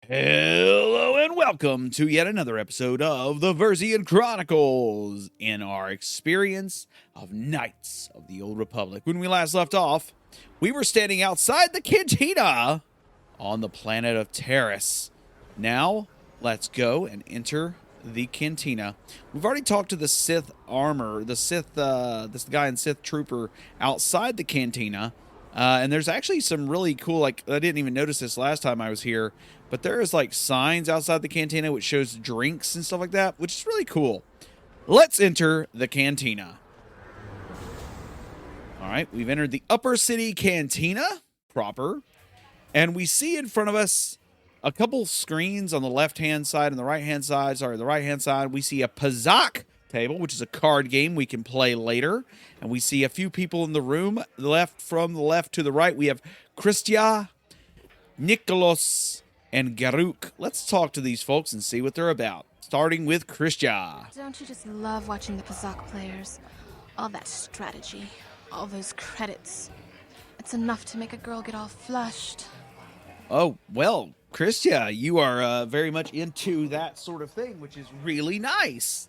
Hello and welcome to yet another episode of the Versian Chronicles in our experience of Knights of the Old Republic. When we last left off, we were standing outside the cantina on the planet of Taris. Now, let's go and enter the cantina. We've already talked to the Sith Armor, this guy and Sith Trooper outside the cantina. And there's actually some really cool, I didn't even notice this last time I was here, but there is signs outside the cantina which shows drinks and stuff like that, which is really cool. Let's enter the cantina. All right, we've entered the Upper City Cantina proper, and we see in front of us a couple screens on the left-hand side and the right-hand side. Sorry, the right-hand side, we see a Pazak table, which is a card game we can play later. And we see a few people in the room. From the left to the right, we have Christia, Nicholas, and Garuk. Let's talk to these folks and see what they're about. Starting with Christia. Don't you just love watching the Pazak players? All that strategy, all those credits. It's enough to make a girl get all flushed. Oh, well, Christia, you are very much into that sort of thing, which is really nice.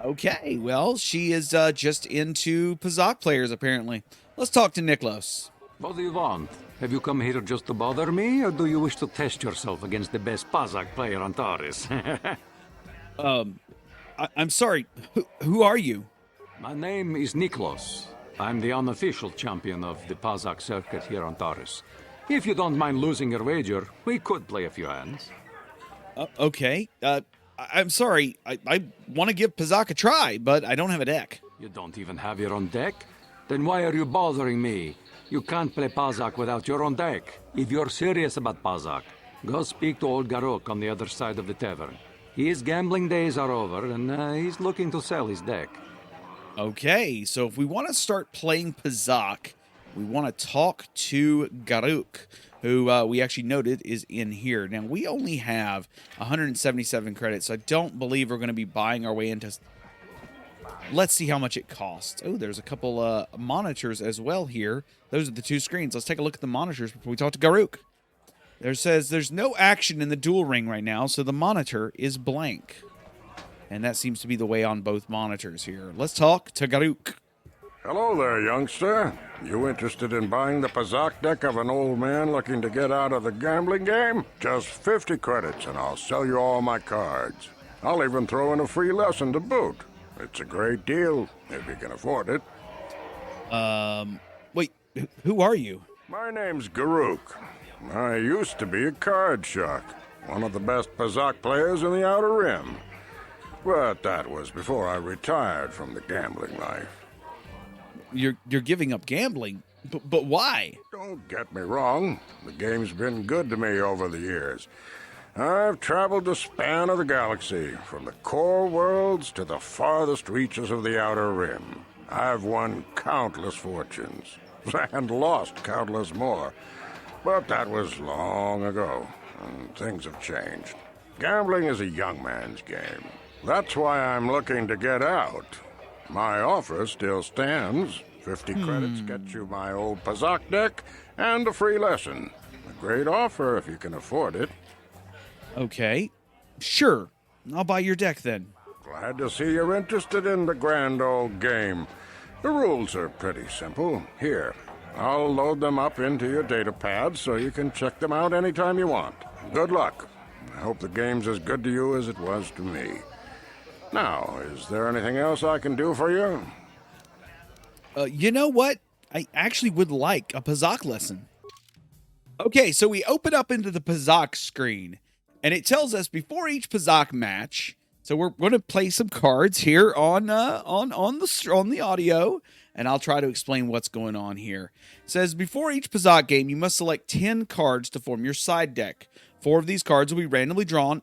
Okay, well, she is just into Pazak players, apparently. Let's talk to Niklos. What do you want? Have you come here just to bother me, or do you wish to test yourself against the best Pazak player on Taris? I'm sorry, who are you? My name is Niklos. I'm the unofficial champion of the Pazak circuit here on Taris. If you don't mind losing your wager, we could play a few hands. Okay, I'm sorry, I want to give Pazak a try, but I don't have a deck. You don't even have your own deck? Then why are you bothering me? You can't play Pazak without your own deck. If you're serious about Pazak, go speak to old Garok on the other side of the tavern. His gambling days are over, and he's looking to sell his deck. Okay, so if we want to start playing Pazak, we want to talk to Garuk, who we actually noted is in here. Now, we only have 177 credits, so I don't believe we're going to be buying our way into... Let's see how much it costs. Oh, there's a couple monitors as well here. Those are the two screens. Let's take a look at the monitors before we talk to Garuk. There says there's no action in the duel ring right now, so the monitor is blank. And that seems to be the way on both monitors here. Let's talk to Garuk. Hello there, youngster. You interested in buying the Pazak deck of an old man looking to get out of the gambling game? Just 50 credits and I'll sell you all my cards. I'll even throw in a free lesson to boot. It's a great deal, if you can afford it. Wait, who are you? My name's Garuk. I used to be a card shark, one of the best Pazak players in the Outer Rim. But that was before I retired from the gambling life. You're giving up gambling, but why? Don't get me wrong. The game's been good to me over the years. I've traveled the span of the galaxy, from the core worlds to the farthest reaches of the Outer Rim. I've won countless fortunes, and lost countless more. But that was long ago, and things have changed. Gambling is a young man's game. That's why I'm looking to get out. My offer still stands. 50 credits gets you my old Pazak deck and a free lesson. A great offer if you can afford it. Okay, sure. I'll buy your deck then. Glad to see you're interested in the grand old game. The rules are pretty simple. Here, I'll load them up into your data pad so you can check them out anytime you want. Good luck. I hope the game's as good to you as it was to me. Now, is there anything else I can do for you? You know what? I actually would like a Pazak lesson. Okay, so we open up into the Pazak screen, and it tells us before each Pazak match. So we're going to play some cards here on the audio, and I'll try to explain what's going on here. It says before each Pazak game, you must select 10 cards to form your side deck. 4 of these cards will be randomly drawn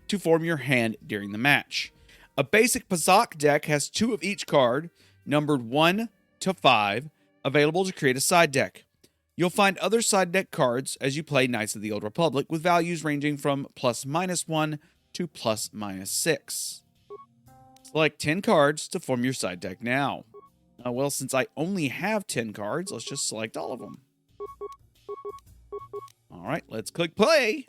to form your hand during the match. A basic Pazak deck has 2 of each card, numbered 1 to 5, available to create a side deck. You'll find other side deck cards as you play Knights of the Old Republic with values ranging from +-1 to +-6. Select 10 cards to form your side deck now. Well, since I only have 10 cards, let's just select all of them. All right, let's click play.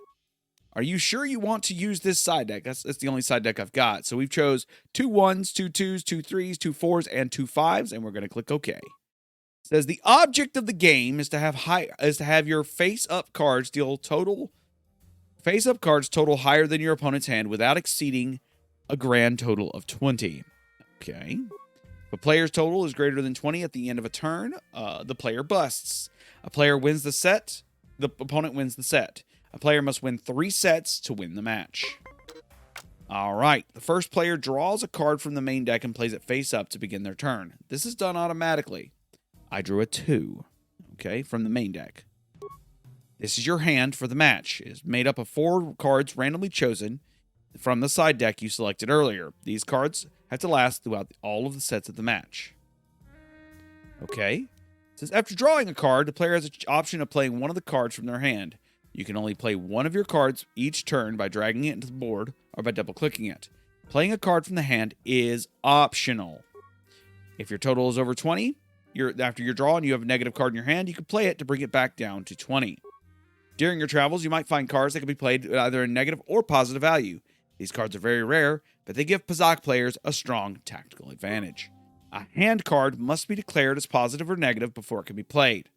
Are you sure you want to use this side deck? That's the only side deck I've got. So we've chose 2 1s, 2 2s, 2 3s, 2 4s, and 2 5s, and we're going to click OK. It says the object of the game is to have your face-up cards total higher than your opponent's hand without exceeding a grand total of 20. Okay. If a player's total is greater than 20 at the end of a turn, the player busts. A player wins the set. The opponent wins the set. A player must win 3 sets to win the match. All right. The first player draws a card from the main deck and plays it face up to begin their turn. This is done automatically. I drew a 2, okay, from the main deck. This is your hand for the match. It is made up of 4 cards randomly chosen from the side deck you selected earlier. These cards have to last throughout all of the sets of the match. Okay. It says after drawing a card, the player has an option of playing one of the cards from their hand. You can only play one of your cards each turn by dragging it into the board or by double-clicking it. Playing a card from the hand is optional. If your total is over 20, after your draw and you have a negative card in your hand, you can play it to bring it back down to 20. During your travels, you might find cards that can be played with either a negative or positive value. These cards are very rare, but they give Pazaak players a strong tactical advantage. A hand card must be declared as positive or negative before it can be played.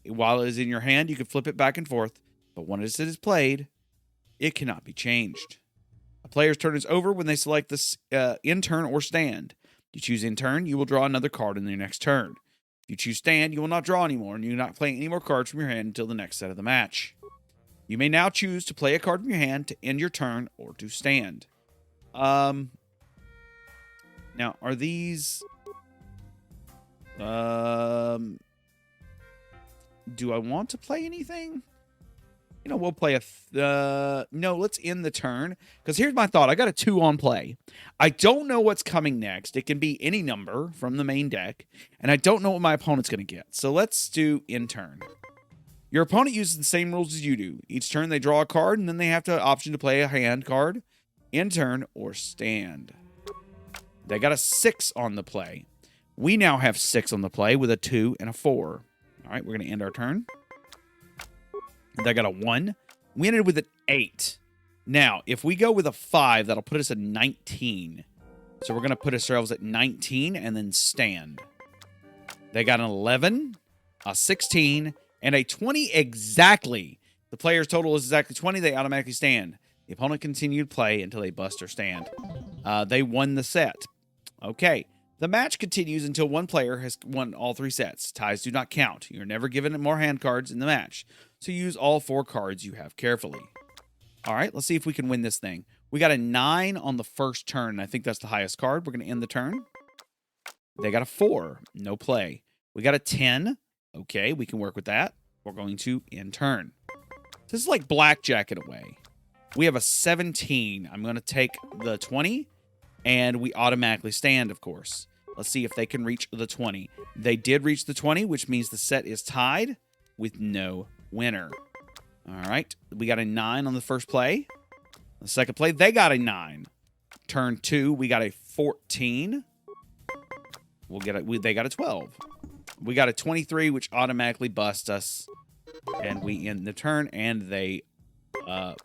While it is in your hand, you can flip it back and forth, but once it is played, it cannot be changed. A player's turn is over when they select this in turn or stand. If you choose in turn, you will draw another card in your next turn. If you choose stand, you will not draw anymore, and you will not play any more cards from your hand until the next set of the match. You may now choose to play a card from your hand to end your turn or to stand. Now, are these... do I want to play anything? You know, we'll play no, let's end the turn. Because here's my thought. I got a 2 on play. I don't know what's coming next. It can be any number from the main deck. And I don't know what my opponent's going to get. So let's do end turn. Your opponent uses the same rules as you do. Each turn they draw a card, and then they have the option to play a hand card, end turn, or stand. They got a 6 on the play. We now have 6 on the play with a 2 and a 4. All right, we're going to end our turn. They got a 1. We ended with an 8. Now, if we go with a 5, that'll put us at 19. So we're going to put ourselves at 19 and then stand. They got an 11, a 16, and a 20 exactly. The player's total is exactly 20. They automatically stand. The opponent continued to play until they bust or stand. They won the set. Okay. The match continues until one player has won all 3 sets. Ties do not count. You're never given more hand cards in the match. So use all 4 cards you have carefully. All right, let's see if we can win this thing. We got a 9 on the first turn. I think that's the highest card. We're going to end the turn. They got a 4. No play. We got a 10. Okay, we can work with that. We're going to end turn. This is like blackjack in a way. We have a 17. I'm going to take the 20. And we automatically stand, of course. Let's see if they can reach the 20. They did reach the 20, which means the set is tied with no winner. All right. We got a 9 on the first play. The second play, they got a 9. Turn 2, we got a 14. They got a 12. We got a 23, which automatically busts us. And we end the turn, and they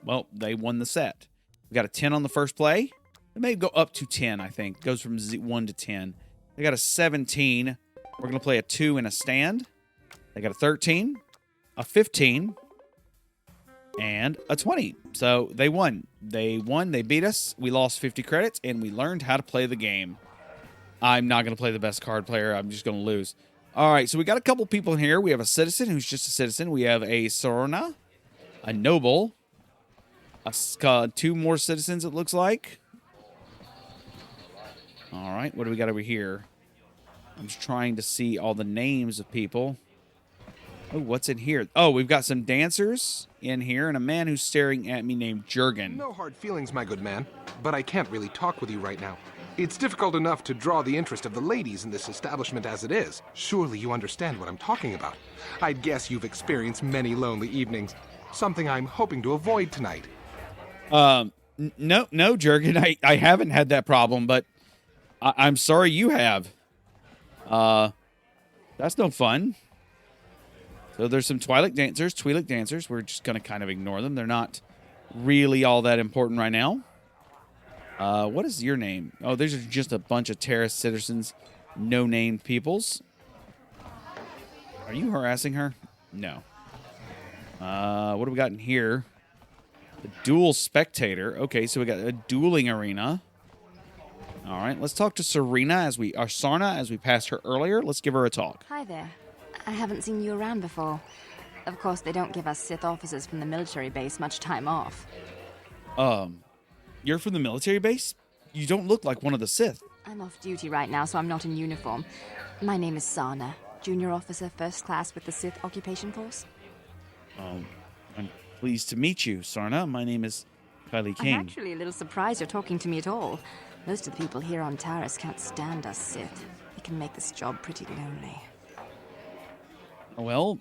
won the set. We got a 10 on the first play. It may go up to 10, I think. It goes from 1 to 10. They got a 17. We're going to play a 2 and a stand. They got a 13, a 15, and a 20. So they won. They beat us. We lost 50 credits, and we learned how to play the game. I'm not going to play the best card player. I'm just going to lose. All right, so we got a couple people in here. We have a citizen who's just a citizen. We have a Sorna, a noble, 2 more citizens, it looks like. All right, what do we got over here? I'm just trying to see all the names of people. Oh, what's in here? Oh, we've got some dancers in here and a man who's staring at me named Jurgen. No hard feelings, my good man, but I can't really talk with you right now. It's difficult enough to draw the interest of the ladies in this establishment as it is. Surely you understand what I'm talking about. I'd guess you've experienced many lonely evenings, something I'm hoping to avoid tonight. No, Jurgen, I haven't had that problem, but I'm sorry you have. That's no fun. So there's some Twi'lek dancers. We're just going to kind of ignore them. They're not really all that important right now. What is your name? Oh, there's just a bunch of Taris citizens, no-named peoples. Are you harassing her? No. What do we got in here? A dual spectator. Okay, so we got a dueling arena. All right, let's talk to Sarna as we passed her earlier. Let's give her a talk. Hi there. I haven't seen you around before. Of course, they don't give us Sith officers from the military base much time off. You're from the military base? You don't look like one of the Sith. I'm off duty right now, so I'm not in uniform. My name is Sarna, junior officer, first class with the Sith occupation force. I'm pleased to meet you, Sarna. My name is Kylie King. I'm actually a little surprised you're talking to me at all. Most of the people here on Taris can't stand us Sith. It can make this job pretty lonely. Well,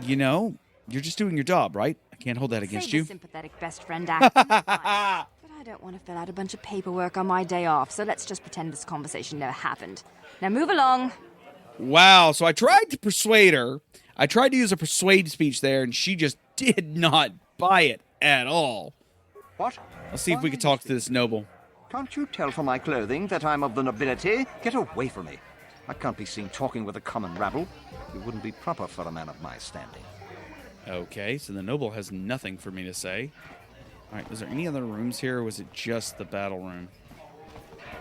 you know, you're just doing your job, right? I can't hold that against you. The sympathetic best friend act. But I don't want to fill out a bunch of paperwork on my day off, so let's just pretend this conversation never happened. Now move along. Wow, so I tried to persuade her. I tried to use a persuade speech there, and she just did not buy it at all. What? Let's see if we can talk to this noble. Can't you tell from my clothing that I'm of the nobility? Get away from me. I can't be seen talking with a common rabble. It wouldn't be proper for a man of my standing. Okay, so the noble has nothing for me to say. All right, is there any other rooms here, or was it just the battle room?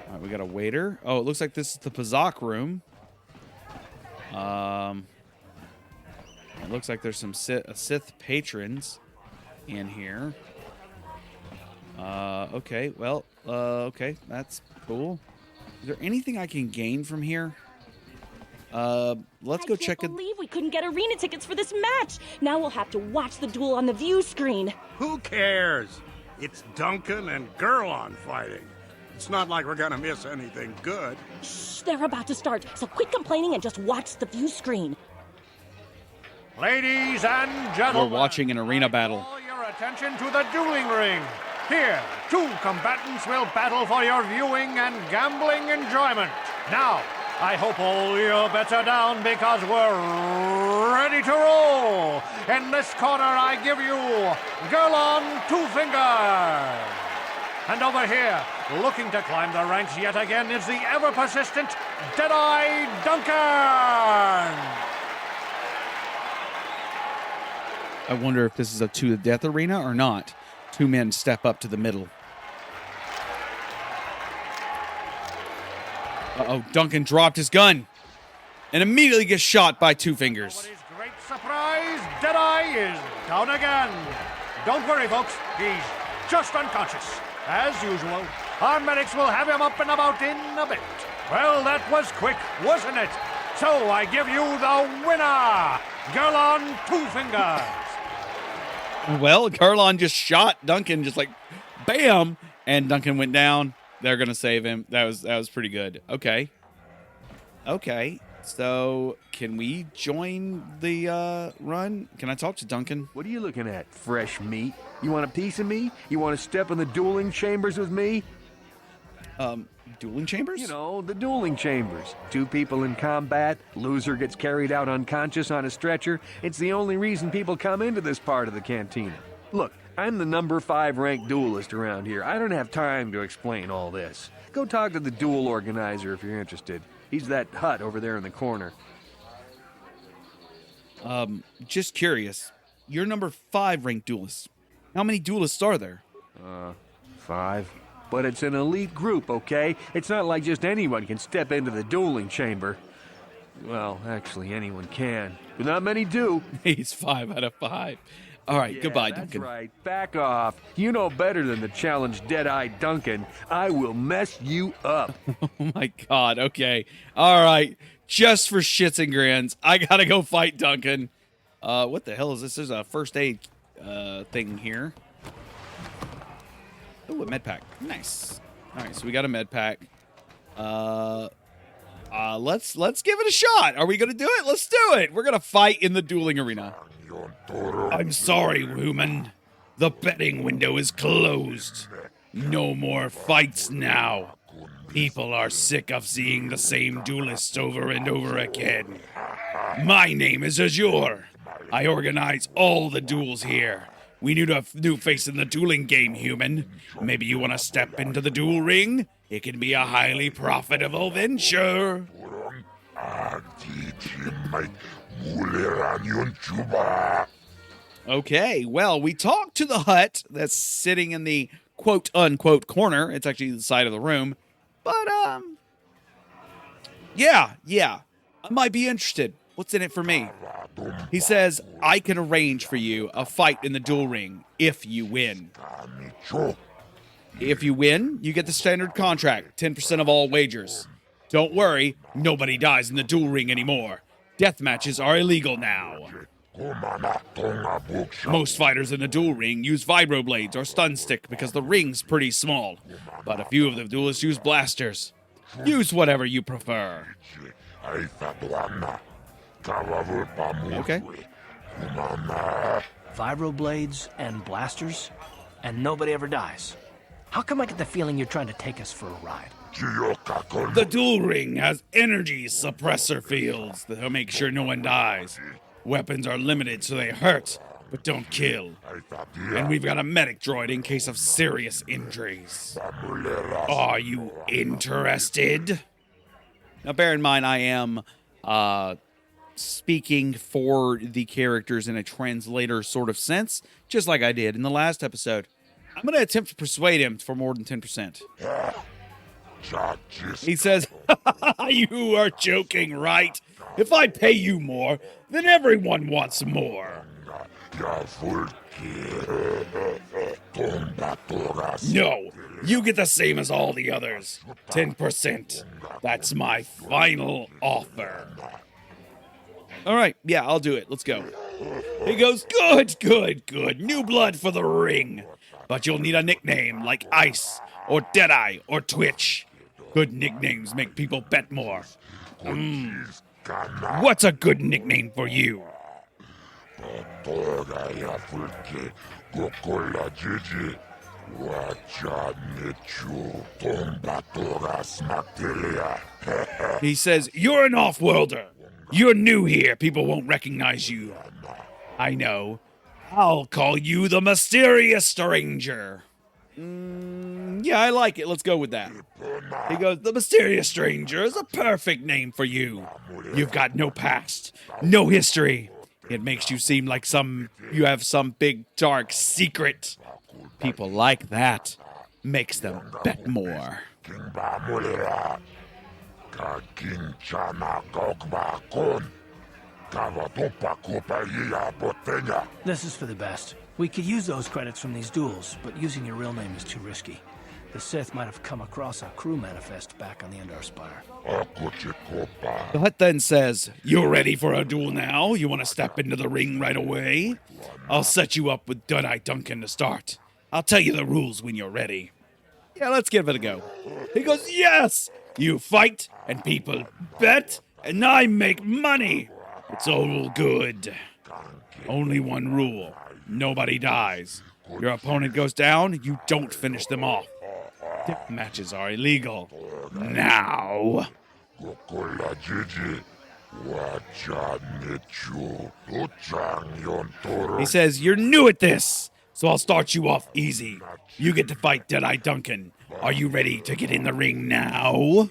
All right, we got a waiter. Oh, it looks like this is the Pazak room. It looks like there's some Sith patrons in here. Okay, well, okay, that's cool. Is there anything I can gain from here? Let's go check it. I can't believe we couldn't get arena tickets for this match. Now we'll have to watch the duel on the view screen. Who cares? It's Duncan and Gurlon fighting. It's not like we're gonna miss anything good. Shh, they're about to start, so quit complaining and just watch the view screen. Ladies and gentlemen, We're watching an arena battle. call your attention to the dueling ring. Here, two combatants will battle for your viewing and gambling enjoyment. Now, I hope all your bets are down because we're ready to roll. In this corner, I give you Gurlon Two Fingers. And over here, looking to climb the ranks yet again, is the ever-persistent Deadeye Duncan. I wonder if this is a to the death arena or not. Two men step up to the middle. Uh-oh, Duncan dropped his gun and immediately gets shot by Two Fingers. Nobody's great surprise, Deadeye is down again. Don't worry, folks. He's just unconscious. As usual, our medics will have him up and about in a bit. Well, that was quick, wasn't it? So I give you the winner, Gurlon Two Fingers. Well, Gurlon just shot Duncan, just like, bam, and Duncan went down. They're gonna save him. That was pretty good. Okay. So can we join the run? Can I talk to Duncan? What are you looking at, fresh meat? You want a piece of me? You want to step in the dueling chambers with me? Dueling chambers? You know, the dueling chambers. Two people in combat, loser gets carried out unconscious on a stretcher. It's the only reason people come into this part of the cantina. Look, I'm the number 5 ranked duelist around here. I don't have time to explain all this. Go talk to the duel organizer if you're interested. He's that hut over there in the corner. Just curious. You're number 5 ranked duelist. How many duelists are there? 5. But it's an elite group, okay? It's not like just anyone can step into the dueling chamber. Well, actually, anyone can. But not many do. He's 5 out of 5. All right, Yeah, goodbye, that's Duncan. right. Back off. You know better than to challenge Deadeye Duncan. I will mess you up. Oh my God. Okay. All right. Just for shits and grins, I gotta go fight Duncan. What the hell is this? There's a first aid thing here. Oh, a med pack. Nice. All right, so we got a med pack. Let's give it a shot. Are we gonna do it? Let's do it. We're gonna fight in the dueling arena. I'm sorry, human. The betting window is closed. No more fights now. People are sick of seeing the same duelists over and over again. My name is Azure. I organize all the duels here. We need a new face in the dueling game, human. Maybe you want to step into the duel ring? It can be a highly profitable venture. Okay, well, we talked to the hut that's sitting in the quote-unquote corner. It's actually the side of the room. But, yeah, I might be interested. What's in it for me? He says, I can arrange for you a fight in the duel ring if you win. If you win, you get the standard contract, 10% of all wagers. Don't worry, nobody dies in the duel ring anymore. Death matches are illegal now. Most fighters in the duel ring use vibroblades or stun stick because the ring's pretty small. But a few of the duelists use blasters. Use whatever you prefer. Okay. Vibroblades and blasters, and nobody ever dies. How come I get the feeling you're trying to take us for a ride? The duel ring has energy suppressor fields that'll make sure no one dies. Weapons are limited so they hurt, but don't kill. And we've got a medic droid in case of serious injuries. Are you interested? Now bear in mind I am speaking for the characters in a translator sort of sense, just like I did in the last episode. I'm going to attempt to persuade him for more than 10%. He says, you are joking, right? If I pay you more, then everyone wants more. No, you get the same as all the others. 10%. That's my final offer. All right, yeah, I'll do it. Let's go. He goes, good. New blood for the ring. But you'll need a nickname like Ice or Deadeye or Twitch. Good nicknames make people bet more. What's a good nickname for you? He says, you're an off-worlder. You're new here. People won't recognize you. I know. I'll call you the Mysterious Stranger. Yeah, I like it. Let's go with that. He goes, the Mysterious Stranger is a perfect name for you. You've got no past, no history. It makes you seem like you have some big dark secret. People like that. Makes them bet more. This is for the best. We could use those credits from these duels, but using your real name is too risky. The Sith might have come across a crew manifest back on the Endar Spire. The hut then says, you're ready for a duel now? You want to step into the ring right away? I'll set you up with Deadeye Duncan to start. I'll tell you the rules when you're ready. Yeah, let's give it a go. He goes, yes! You fight, and people bet, and I make money. It's all good. Only one rule. Nobody dies. Your opponent goes down, you don't finish them off. Death matches are illegal. Now. He says, you're new at this, so I'll start you off easy. You get to fight Deadeye Duncan. Are you ready to get in the ring now?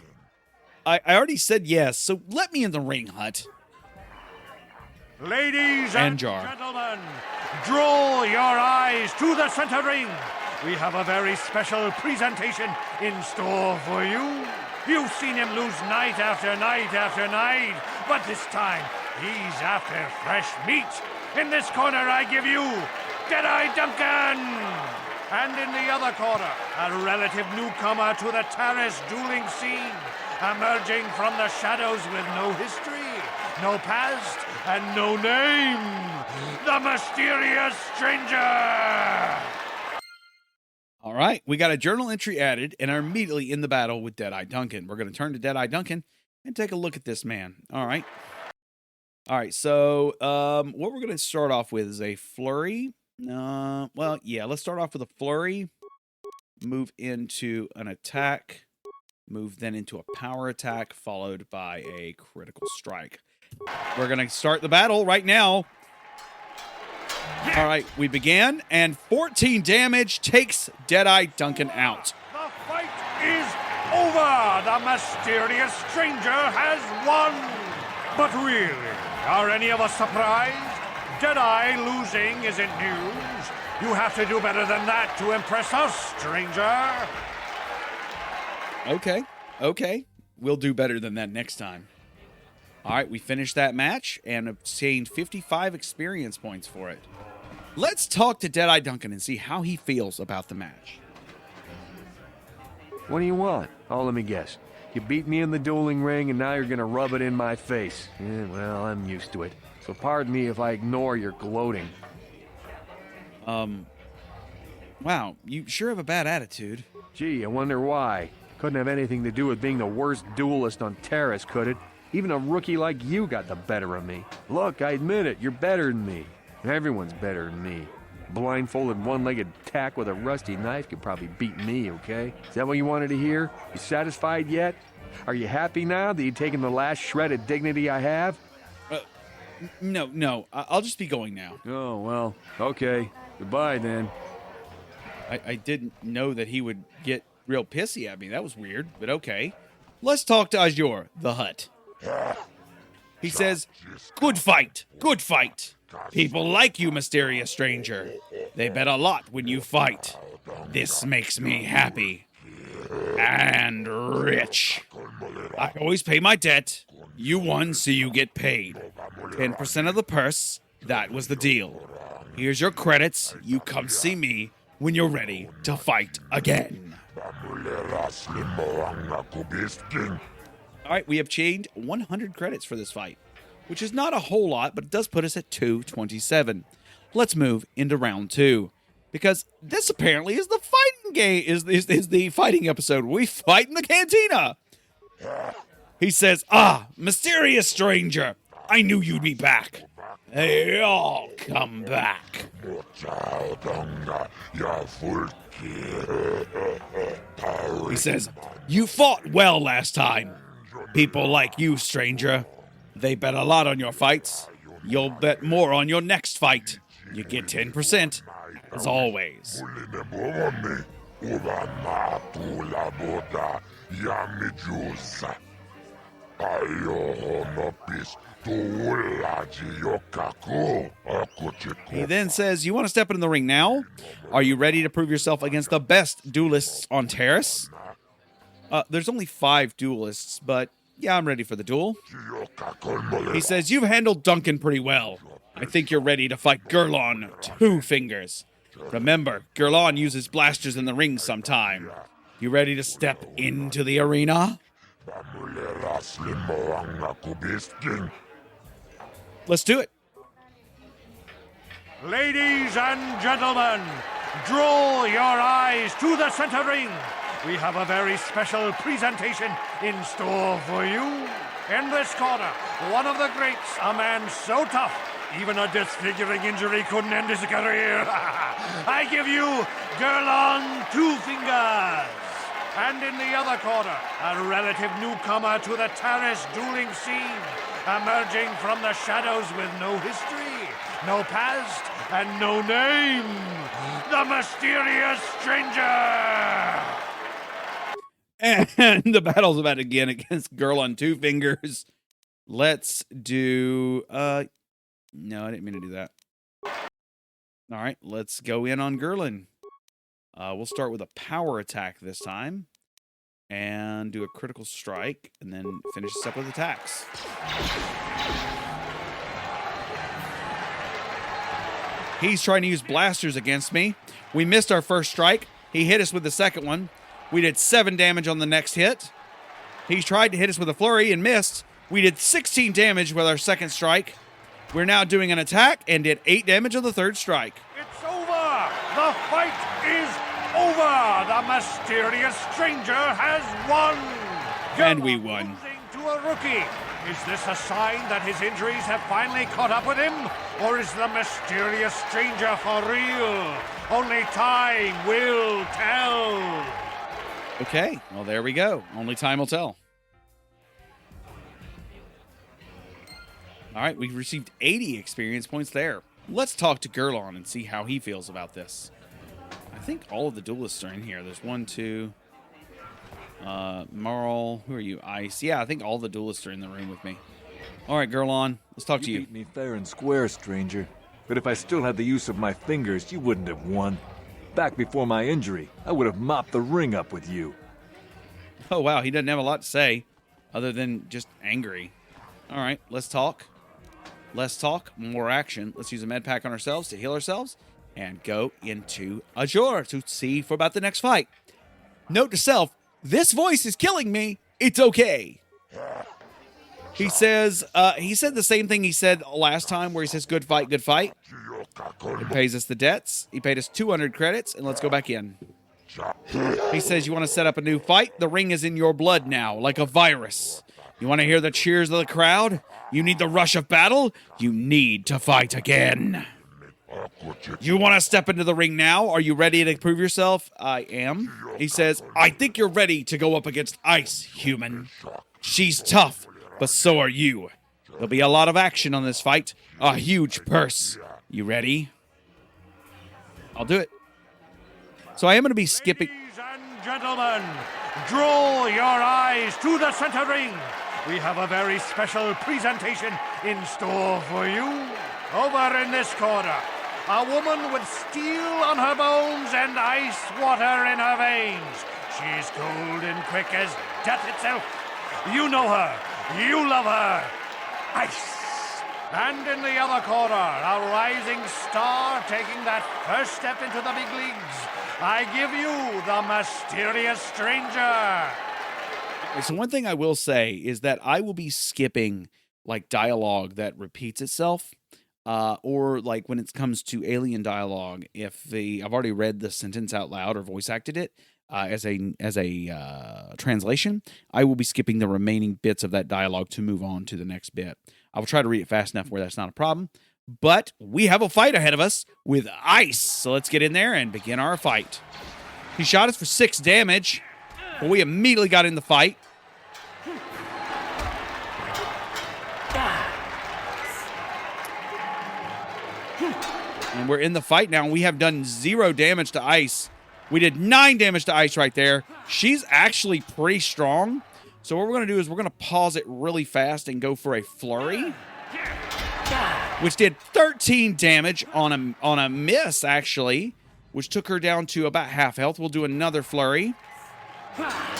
I already said yes, so let me in the ring, Hut. Ladies and gentlemen, draw your eyes to the center ring. We have a very special presentation in store for you. You've seen him lose night after night after night, but this time he's after fresh meat. In this corner, I give you Deadeye Duncan. And in the other corner, a relative newcomer to the Taris dueling scene, emerging from the shadows with no history, no past, and no name, the Mysterious Stranger! All right, we got a journal entry added and are immediately in the battle with Deadeye Duncan. We're going to turn to Deadeye Duncan and take a look at this man. All right, so what we're going to start off with is a flurry. Well, yeah, let's start off with a flurry, move into an attack, move then into a power attack, followed by a critical strike. We're going to start the battle right now. All right, we began, and 14 damage takes Deadeye Duncan out. The fight is over! The mysterious stranger has won! But really, are any of us surprised? Deadeye losing isn't news. You have to do better than that to impress us, stranger. Okay. We'll do better than that next time. All right, we finished that match and obtained 55 experience points for it. Let's talk to Deadeye Duncan and see how he feels about the match. What do you want? Oh, let me guess. You beat me in the dueling ring, and now you're gonna rub it in my face. Yeah, well, I'm used to it. So pardon me if I ignore your gloating. Wow, you sure have a bad attitude. Gee, I wonder why. Couldn't have anything to do with being the worst duelist on Taris, could it? Even a rookie like you got the better of me. Look, I admit it, you're better than me. Everyone's better than me. Blindfolded, one-legged tack with a rusty knife could probably beat me, okay? Is that what you wanted to hear? You satisfied yet? Are you happy now that you've taken the last shred of dignity I have? No. I'll just be going now. Oh, well, okay. Goodbye, then. I didn't know that he would get real pissy at me. That was weird, but okay. Let's talk to Azure, the Hutt. He says, good fight. People like you, mysterious stranger. They bet a lot when you fight. This makes me happy. And rich. I always pay my debt. You won, so you get paid. 10% of the purse, that was the deal. Here's your credits. You come see me when you're ready to fight again. All right, we have chained 100 credits for this fight, which is not a whole lot, but it does put us at 227. Let's move into round 2, because this apparently is the fighting game, is the fighting episode. We fight in the cantina. He says, mysterious stranger, I knew you'd be back. They all come back. He says, you fought well last time. People like you, stranger. They bet a lot on your fights. You'll bet more on your next fight. You get 10%, as always. He then says, you want to step in the ring now? Are you ready to prove yourself against the best duelists on Taris? There's only 5 duelists, but yeah, I'm ready for the duel. He says, you've handled Duncan pretty well. I think you're ready to fight Gurlon, 2 fingers. Remember, Gurlon uses blasters in the ring sometime. You ready to step into the arena? Let's do it. Ladies and gentlemen, draw your eyes to the center ring. We have a very special presentation in store for you. In this corner, one of the greats, a man so tough, even a disfiguring injury couldn't end his career. I give you Gurlon 2 Fingers. And in the other corner, a relative newcomer to the Taris dueling scene, emerging from the shadows with no history, no past, and no name, the mysterious stranger! And the battle's about to begin against Gurlon 2 Fingers. Let's do... No, I didn't mean to do that. All right, let's go in on Gurlon. We'll start with a power attack this time. And do a critical strike. And then finish this up with attacks. He's trying to use blasters against me. We missed our first strike. He hit us with the second one. We did 7 damage on the next hit. He tried to hit us with a flurry and missed. We did 16 damage with our second strike. We're now doing an attack and did 8 damage on the third strike. It's over! The fight is over! The mysterious stranger has won! And we won. Losing to a rookie. Is this a sign that his injuries have finally caught up with him? Or is the mysterious stranger for real? Only time will tell. Okay, well, there we go. Only time will tell. All right, we've received 80 experience points there. Let's talk to Gurlon and see how he feels about this. I think all of the duelists are in here. There's 1, 2. Marl, who are you? Ice. Yeah, I think all the duelists are in the room with me. All right, Gurlon, let's talk to you. You beat me fair and square, stranger. But if I still had the use of my fingers, you wouldn't have won. Back before my injury, I would have mopped the ring up with you. Oh, wow, he doesn't have a lot to say other than just angry. All right, let's talk. Less talk, more action. Let's use a med pack on ourselves to heal ourselves and go into Azure to see for about the next fight. Note to self, this voice is killing me. It's okay. He says, he said the same thing he said last time where he says, good fight, good fight. He pays us the debts. He paid us 200 credits, and let's go back in. He says, you want to set up a new fight? The ring is in your blood now, like a virus. You want to hear the cheers of the crowd? You need the rush of battle? You need to fight again. You want to step into the ring now? Are you ready to prove yourself? I am. He says, I think you're ready to go up against Ice, human. She's tough, but so are you. There'll be a lot of action on this fight. A huge purse. You ready? I'll do it. So I am going to be skipping. Ladies and gentlemen, draw your eyes to the center ring. We have a very special presentation in store for you. Over in this corner, a woman with steel on her bones and ice water in her veins. She's cold and quick as death itself. You know her. You love her. Ice. And in the other corner, a rising star taking that first step into the big leagues. I give you the mysterious stranger. So one thing I will say is that I will be skipping like dialogue that repeats itself, or like when it comes to alien dialogue, if I've already read the sentence out loud or voice acted it as a translation, I will be skipping the remaining bits of that dialogue to move on to the next bit. I will try to read it fast enough where that's not a problem. But we have a fight ahead of us with Ice, so let's get in there and begin our fight. He shot us for 6 damage, but we immediately got in the fight. And we're in the fight now. We have done 0 damage to Ice. We did 9 damage to Ice right there. She's actually pretty strong. So what we're going to do is we're going to pause it really fast and go for a flurry, which did 13 damage on a miss, actually, which took her down to about half health. We'll do another flurry.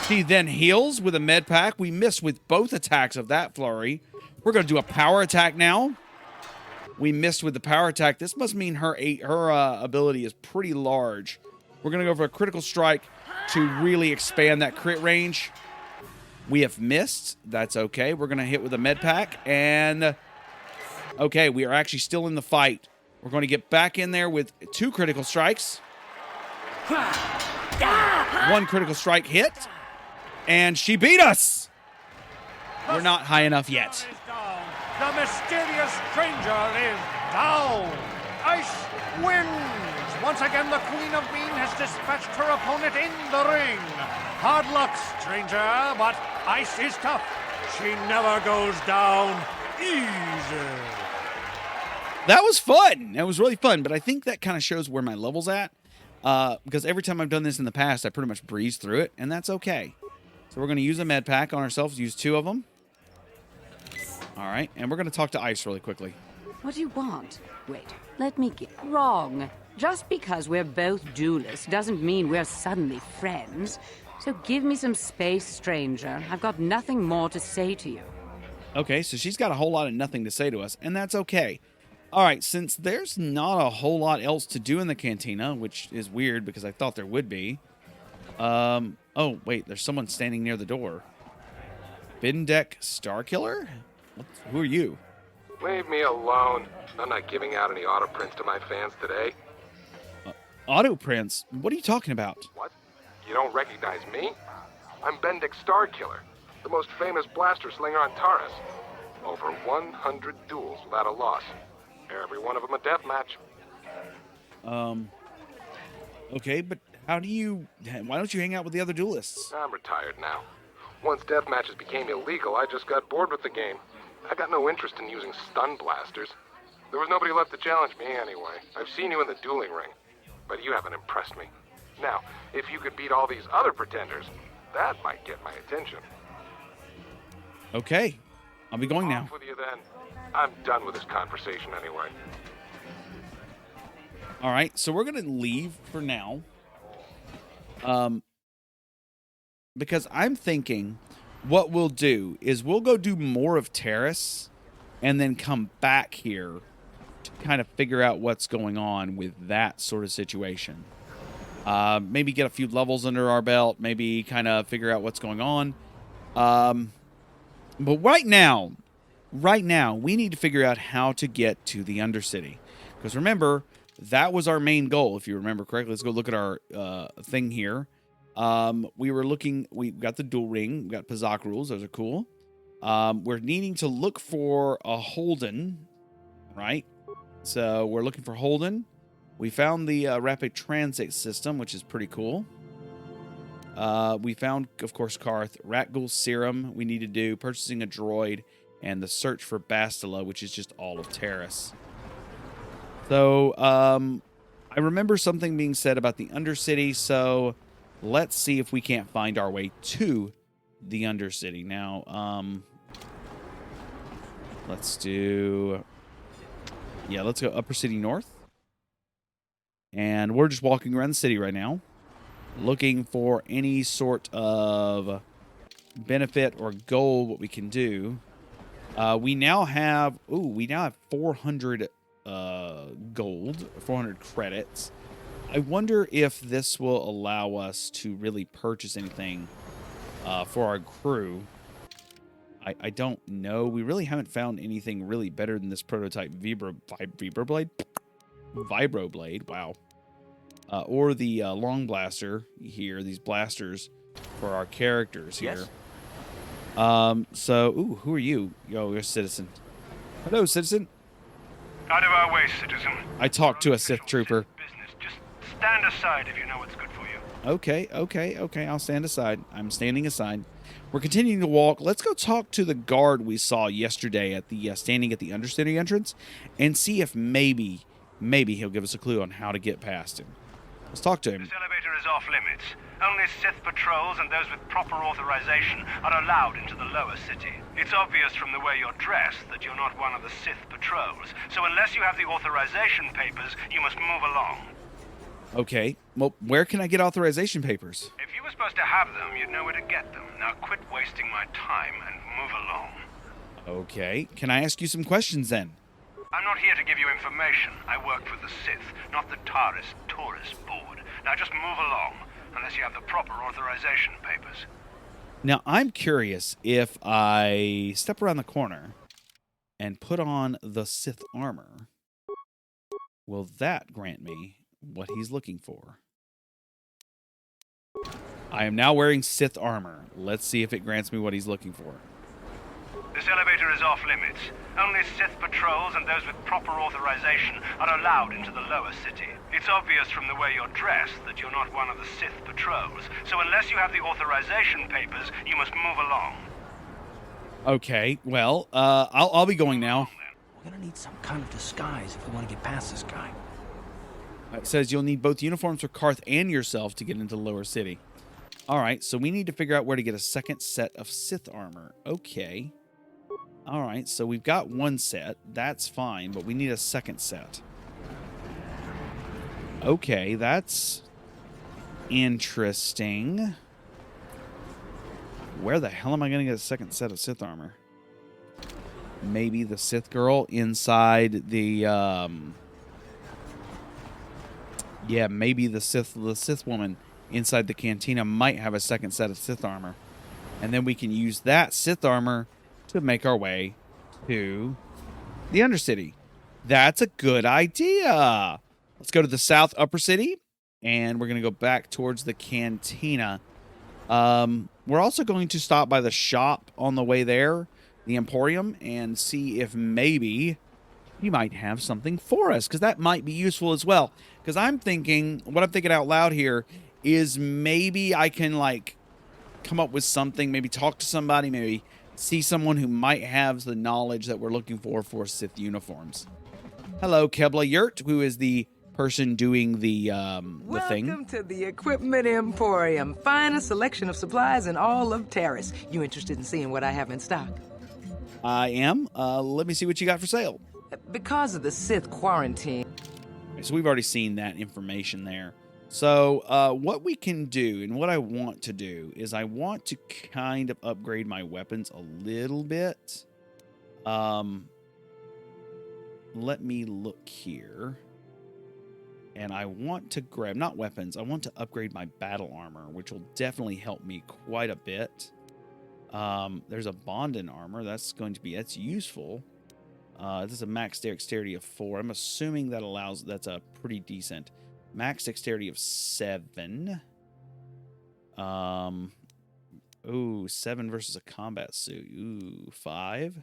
She then heals with a med pack. We missed with both attacks of that flurry. We're going to do a power attack now. We missed with the power attack. This must mean her ability is pretty large. We're going to go for a critical strike to really expand that crit range. We have missed. That's okay. We're going to hit with a med pack. And, okay, we are actually still in the fight. We're going to get back in there with 2 critical strikes. 1 critical strike hit. And she beat us. We're not high enough yet. The mysterious stranger is down. Ice wins. Once again, the Queen of Bean has dispatched her opponent in the ring. Hard luck, stranger, but Ice is tough. She never goes down easy. That was fun. That was really fun, but I think that kind of shows where my level's at. Because every time I've done this in the past, I pretty much breeze through it, and that's okay. So we're going to use a med pack on ourselves, use 2 of them. All right, and we're going to talk to Ice really quickly. What do you want? Wait, let me get wrong. Just because we're both duelists doesn't mean we're suddenly friends. So give me some space, stranger. I've got nothing more to say to you. Okay, so she's got a whole lot of nothing to say to us, and that's okay. All right, since there's not a whole lot else to do in the cantina, which is weird because I thought there would be. Oh, wait, there's someone standing near the door. Bindek Starkiller? Who are you? Leave me alone. I'm not giving out any auto prints to my fans today. Auto prints? What are you talking about? What? You don't recognize me? I'm Bendik Starkiller, the most famous blaster slinger on Taris. Over 100 duels without a loss. Every one of them a death match. Okay, but why don't you hang out with the other duelists? I'm retired now. Once death matches became illegal, I just got bored with the game. I got no interest in using stun blasters. There was nobody left to challenge me anyway. I've seen you in the dueling ring, but you haven't impressed me. Now, if you could beat all these other pretenders, that might get my attention. Okay. I'll be going now. Off with you then. I'm done with this conversation anyway. All right, so we're going to leave for now. Because I'm thinking what we'll do is we'll go do more of Taris and then come back here to kind of figure out what's going on with that sort of situation. Maybe get a few levels under our belt, maybe kind of figure out what's going on. But right now, we need to figure out how to get to the Undercity. Because remember, that was our main goal, if you remember correctly. Let's go look at our thing here. We got the dual ring, we got Pazaak rules, those are cool. We're needing to look for a Holden, right? So we're looking for Holden. We found the rapid transit system, which is pretty cool. We found, of course, Karth, Ratgul serum we need to do, purchasing a droid, and the search for Bastila, which is just all of Taris. So, I remember something being said about the Undercity, so let's see if we can't find our way to the Undercity. Now, let's go Upper City North. And we're just walking around the city right now, looking for any sort of benefit or goal, what we can do. We now have 400 gold, 400 credits. I wonder if this will allow us to really purchase anything for our crew. I don't know. We really haven't found anything really better than this prototype Vibroblade. Wow. Or the long blaster here. These blasters for our characters here. Yes. Who are you? Yo, you're a citizen. Hello, citizen. Out of our way, citizen. I talked to a Sith trooper. Just stand aside if you know what's good for you. Okay. I'll stand aside. I'm standing aside. We're continuing to walk. Let's go talk to the guard we saw yesterday at the standing at the Undercity entrance and see if maybe he'll give us a clue on how to get past him. Let's talk to him. This elevator is off limits. Only Sith patrols and those with proper authorization are allowed into the lower city. It's obvious from the way you're dressed that you're not one of the Sith patrols, so unless you have the authorization papers, you must move along. Okay. Well, where can I get authorization papers? If you were supposed to have them, you'd know where to get them. Now quit wasting my time and move along. Okay. Can I ask you some questions then? I'm not here to give you information. I work for the Sith, not the Taris Tourist Board. Now just move along, unless you have the proper authorization papers. Now, I'm curious if I step around the corner and put on the Sith Armor, will that grant me what he's looking for? I am now wearing Sith Armor. Let's see if it grants me what he's looking for. This elevator is off limits. Only Sith patrols and those with proper authorization are allowed into the lower city. It's obvious from the way you're dressed that you're not one of the Sith patrols, so unless you have the authorization papers, you must move along. Okay, well, I'll be going now. We're gonna need some kind of disguise if we want to get past this guy. It says you'll need both uniforms for Karth and yourself to get into the lower city. All right, so we need to figure out where to get a second set of Sith armor. Okay. All right, so we've got one set. That's fine, but we need a second set. Okay, that's interesting. Where the hell am I going to get a second set of Sith armor? Maybe the Sith girl inside the... Yeah, maybe the Sith woman inside the cantina might have a second set of Sith armor. And then we can use that Sith armor to make our way to the Undercity. That's a good idea. Let's go to the South Upper City, and we're going to go back towards the cantina. We're also going to stop by the shop on the way there, the Emporium, and see if maybe he might have something for us, because that might be useful as well. Because what I'm thinking out loud here is maybe I can, like, come up with something, maybe talk to somebody, maybe see someone who might have the knowledge that we're looking for Sith uniforms. Hello, Kebla Yurt, who is the person doing the thing. Welcome to the Equipment Emporium. Finest selection of supplies in all of Taris. You interested in seeing what I have in stock? I am. Let me see what you got for sale. Because of the Sith quarantine. So we've already seen that information there. So what we can do and what I want to do is I want to kind of upgrade my weapons a little bit. Let me look here. And I want to grab, not weapons, I want to upgrade my battle armor, which will definitely help me quite a bit. There's a Bondin armor. That's useful. This is a max dexterity of 4. I'm assuming that's a pretty decent. Max dexterity of 7. 7 versus a combat suit. 5.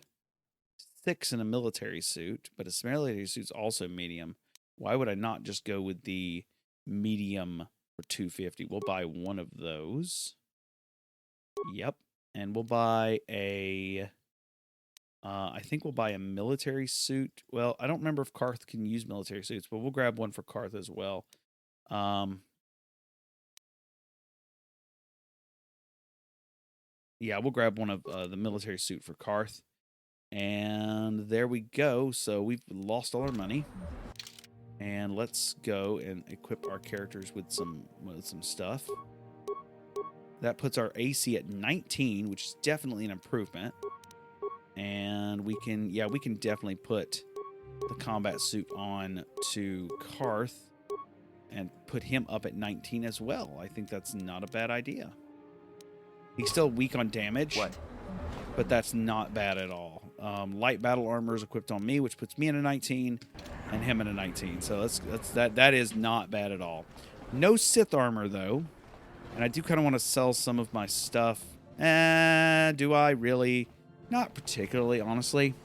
6 in a military suit, but a military suit's also medium. Why would I not just go with the medium for 250? We'll buy one of those. Yep. And we'll buy I think we'll buy a military suit. Well, I don't remember if Karth can use military suits, but we'll grab one for Karth as well. Yeah, we'll grab one of the military suit for Karth. And there we go. So we've lost all our money. And let's go and equip our characters with some stuff. That puts our AC at 19, which is definitely an improvement. And we can definitely put the combat suit on to Karth and put him up at 19 as well. I think that's not a bad idea. He's still weak on damage. What? But that's not bad at all. Light battle armor is equipped on me, which puts me in a 19 and him in a 19. So that is not bad at all. No Sith armor though. And I do kind of want to sell some of my stuff. Do I really? Not particularly, honestly.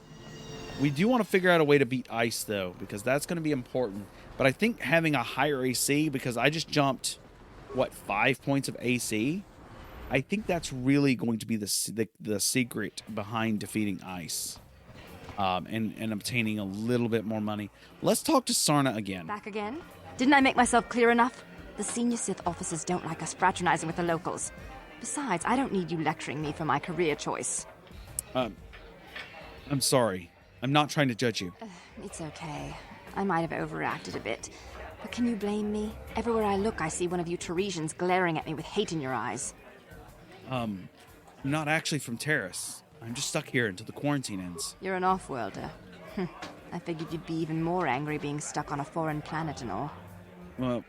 We do want to figure out a way to beat ice though, because that's going to be important. But I think having a higher AC, because I just jumped, 5 points of AC? I think that's really going to be the secret behind defeating ice. And obtaining a little bit more money. Let's talk to Sarna again. Back again? Didn't I make myself clear enough? The senior Sith officers don't like us fraternizing with the locals. Besides, I don't need you lecturing me for my career choice. I'm sorry. I'm not trying to judge you. It's okay. I might have overreacted a bit. But can you blame me? Everywhere I look, I see one of you Tarisians glaring at me with hate in your eyes. I'm not actually from Taris. I'm just stuck here until the quarantine ends. You're an off-worlder. I figured you'd be even more angry being stuck on a foreign planet and all. Well...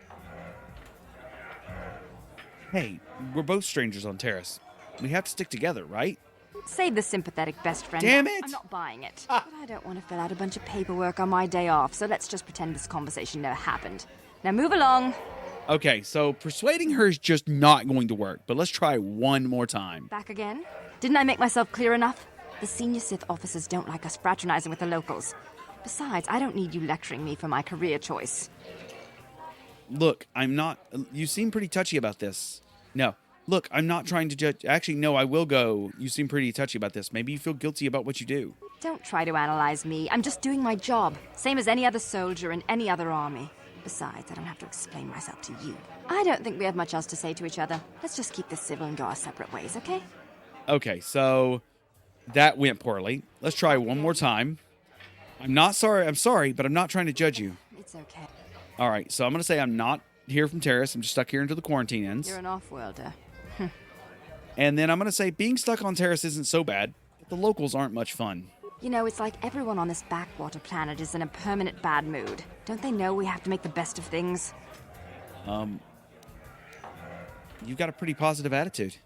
Hey, we're both strangers on Taris. We have to stick together, right? Save the sympathetic best friend. Damn it! I'm not buying it. But I don't want to fill out a bunch of paperwork on my day off, so let's just pretend this conversation never happened. Now move along. Okay, so persuading her is just not going to work, but let's try one more time. Back again? Didn't I make myself clear enough? The senior Sith officers don't like us fraternizing with the locals. Besides, I don't need you lecturing me for my career choice. Look, I'm not... You seem pretty touchy about this. No. Look, I'm not trying to judge... Actually, no, I will go. You seem pretty touchy about this. Maybe you feel guilty about what you do. Don't try to analyze me. I'm just doing my job. Same as any other soldier in any other army. Besides, I don't have to explain myself to you. I don't think we have much else to say to each other. Let's just keep this civil and go our separate ways, okay? Okay, so... That went poorly. Let's try one more time. I'm not sorry. I'm sorry, but I'm not trying to judge you. It's okay. All right, so I'm going to say I'm not here from Taris. I'm just stuck here until the quarantine ends. You're an off-worlder. And then I'm going to say being stuck on Taris isn't so bad. The locals aren't much fun. You know, it's like everyone on this backwater planet is in a permanent bad mood. Don't they know we have to make the best of things? You've got a pretty positive attitude.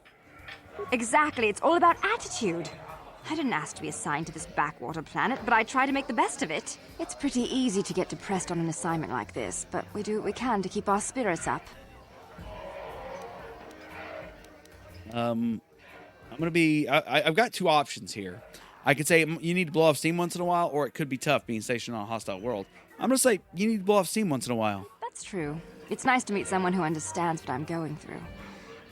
Exactly, it's all about attitude. I didn't ask to be assigned to this backwater planet, but I try to make the best of it. It's pretty easy to get depressed on an assignment like this, but we do what we can to keep our spirits up. I'm going to be... I've got two options here. I could say you need to blow off steam once in a while, or it could be tough being stationed on a hostile world. I'm going to say you need to blow off steam once in a while. That's true. It's nice to meet someone who understands what I'm going through.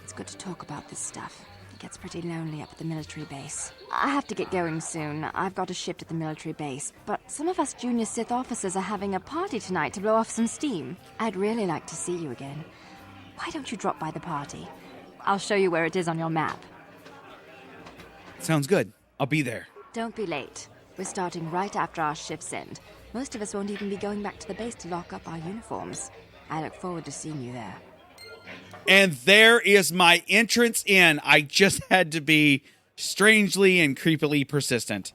It's good to talk about this stuff. It gets pretty lonely up at the military base. I have to get going soon. I've got a shift at the military base. But some of us junior Sith officers are having a party tonight to blow off some steam. I'd really like to see you again. Why don't you drop by the party? I'll show you where it is on your map. Sounds good. I'll be there. Don't be late. We're starting right after our shifts end. Most of us won't even be going back to the base to lock up our uniforms. I look forward to seeing you there. And there is my entrance in. I just had to be strangely and creepily persistent.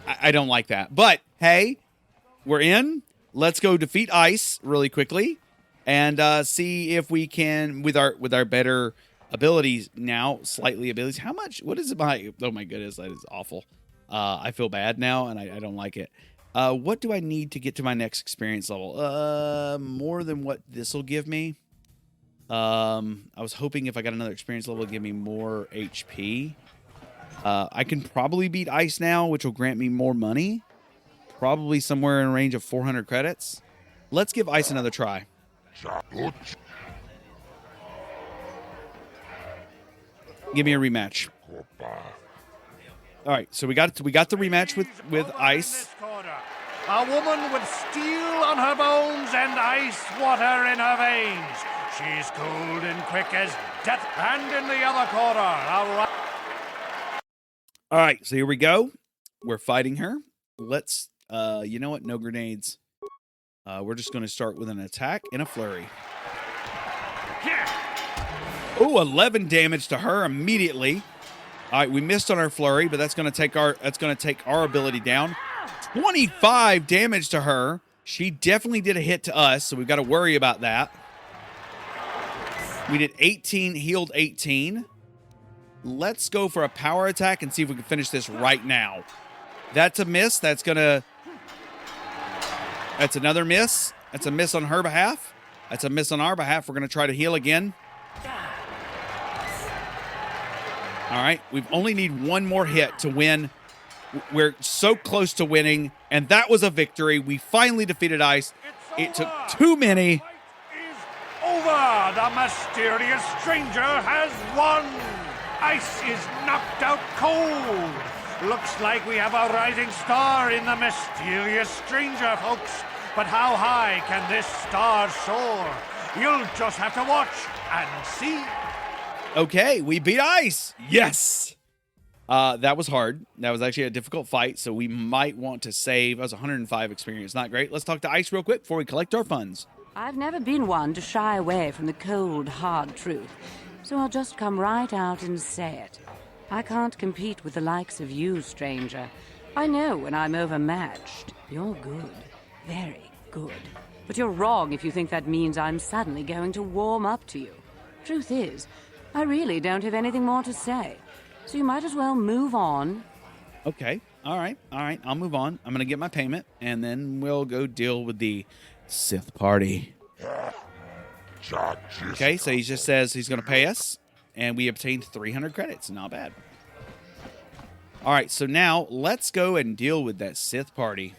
I don't like that. But, hey, we're in. Let's go defeat Ice really quickly and see if we can, with our better abilities now, slightly abilities. How much? What is my... Oh, my goodness. That is awful. I feel bad now, and I don't like it. What do I need to get to my next experience level? More than what this will give me. I was hoping if I got another experience level, it'd give me more HP. I can probably beat Ice now, which will grant me more money. Probably somewhere in a range of 400 credits. Let's give Ice another try. Give me a rematch. All right, so we got the rematch with Ice. A woman with steel on her bones and ice water in her veins. She's cold and quick as death. And in the other corner, All right, so here we go. We're fighting her. Let's, you know what? No grenades. We're just going to start with an attack and a flurry. Oh, 11 damage to her immediately. All right, we missed on our flurry, but that's going to take our ability down. 25 damage to her. She definitely did a hit to us, so we've got to worry about that. We did 18, healed 18. Let's go for a power attack and see if we can finish this right now. That's a miss. That's another miss. That's a miss on her behalf. That's a miss on our behalf. We're going to try to heal again. All right, we only need one more hit to win. We're so close to winning, and that was a victory. We finally defeated Ice. It took too many. over. The mysterious stranger has won. Ice is knocked out cold. Looks like we have a rising star in the mysterious stranger, folks. But how high can this star soar? You'll just have to watch and see. Okay, we beat Ice. Yes. That was hard. That was actually a difficult fight, so we might want to save. That was 105 experience. Not great. Let's talk to Ice real quick before we collect our funds. I've never been one to shy away from the cold, hard truth, so I'll just come right out and say it. I can't compete with the likes of you, stranger. I know when I'm overmatched. You're good. Very good. But you're wrong if you think that means I'm suddenly going to warm up to you. Truth is, I really don't have anything more to say. So you might as well move on. Okay. All right. I'll move on. I'm going to get my payment, and then we'll go deal with the Sith party. Okay, so he just says he's going to pay us, and we obtained 300 credits. Not bad. All right, so now let's go and deal with that Sith party.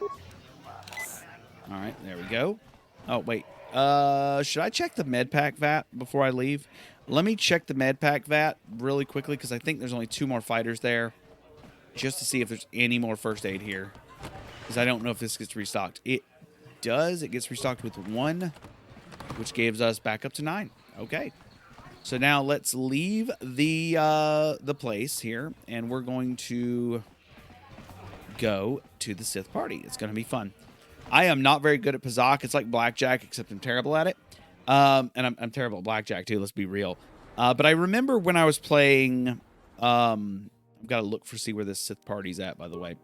All right, there we go. Oh, wait. Should I check the med pack vat before I leave? Let me check the med pack vat really quickly because I think there's only 2 more fighters there, just to see if there's any more first aid here, because I don't know if this gets restocked. It does. It gets restocked with 1, which gives us back up to 9. Okay. So now let's leave the place here, and we're going to go to the Sith party. It's going to be fun. I am not very good at Pazak. It's like blackjack, except I'm terrible at it. And I'm terrible at blackjack, too. Let's be real. But I remember when I was playing... I've got to look see where this Sith party's at, by the way.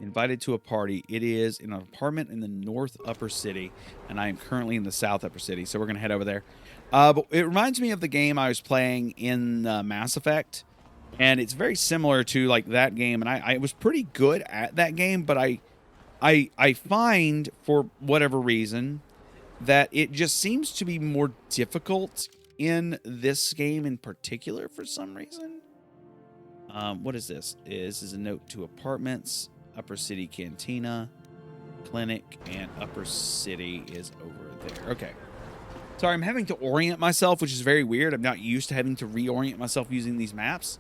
Invited to a party. It is in an apartment in the North Upper City, and I am currently in the South Upper City, so we're going to head over there. But it reminds me of the game I was playing in Mass Effect, and it's very similar to like that game, and I was pretty good at that game, but I find, for whatever reason, that it just seems to be more difficult in this game in particular for some reason. What is this? This is a note to apartments, Upper City Cantina, Clinic, and Upper City is over there. Okay. Sorry, I'm having to orient myself, which is very weird. I'm not used to having to reorient myself using these maps.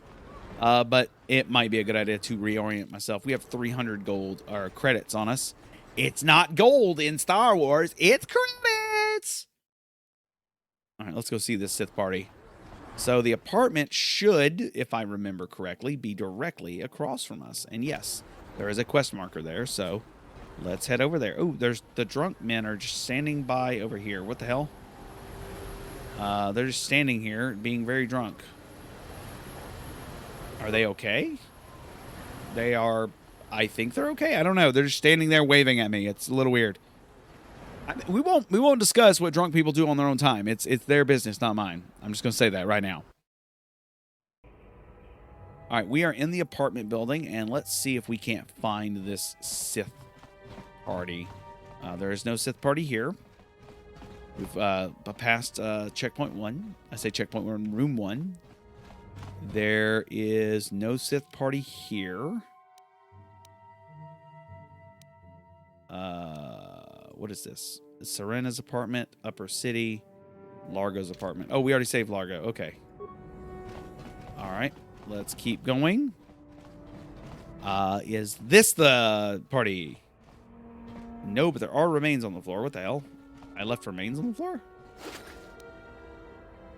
But it might be a good idea to reorient myself. We have 300 gold or credits on us. It's not gold in Star Wars. It's credits. All right, let's go see this Sith party. So the apartment should, if I remember correctly, be directly across from us. And yes, there is a quest marker there. So let's head over there. Oh, there's the drunk men are just standing by over here. What the hell? They're just standing here being very drunk. Are they okay? They are, I think they're okay. I don't know. They're just standing there waving at me. It's a little weird. We won't discuss what drunk people do on their own time. It's their business, not mine. I'm just going to say that right now. All right, we are in the apartment building, and let's see if we can't find this Sith party. There is no Sith party here. We've passed checkpoint 1. I say checkpoint 1, room 1. There is no Sith party here. What is this? Serena's apartment, Upper City, Largo's apartment. Oh, we already saved Largo. Okay. All right. Let's keep going. Is this the party? No, but there are remains on the floor. What the hell? I left remains on the floor?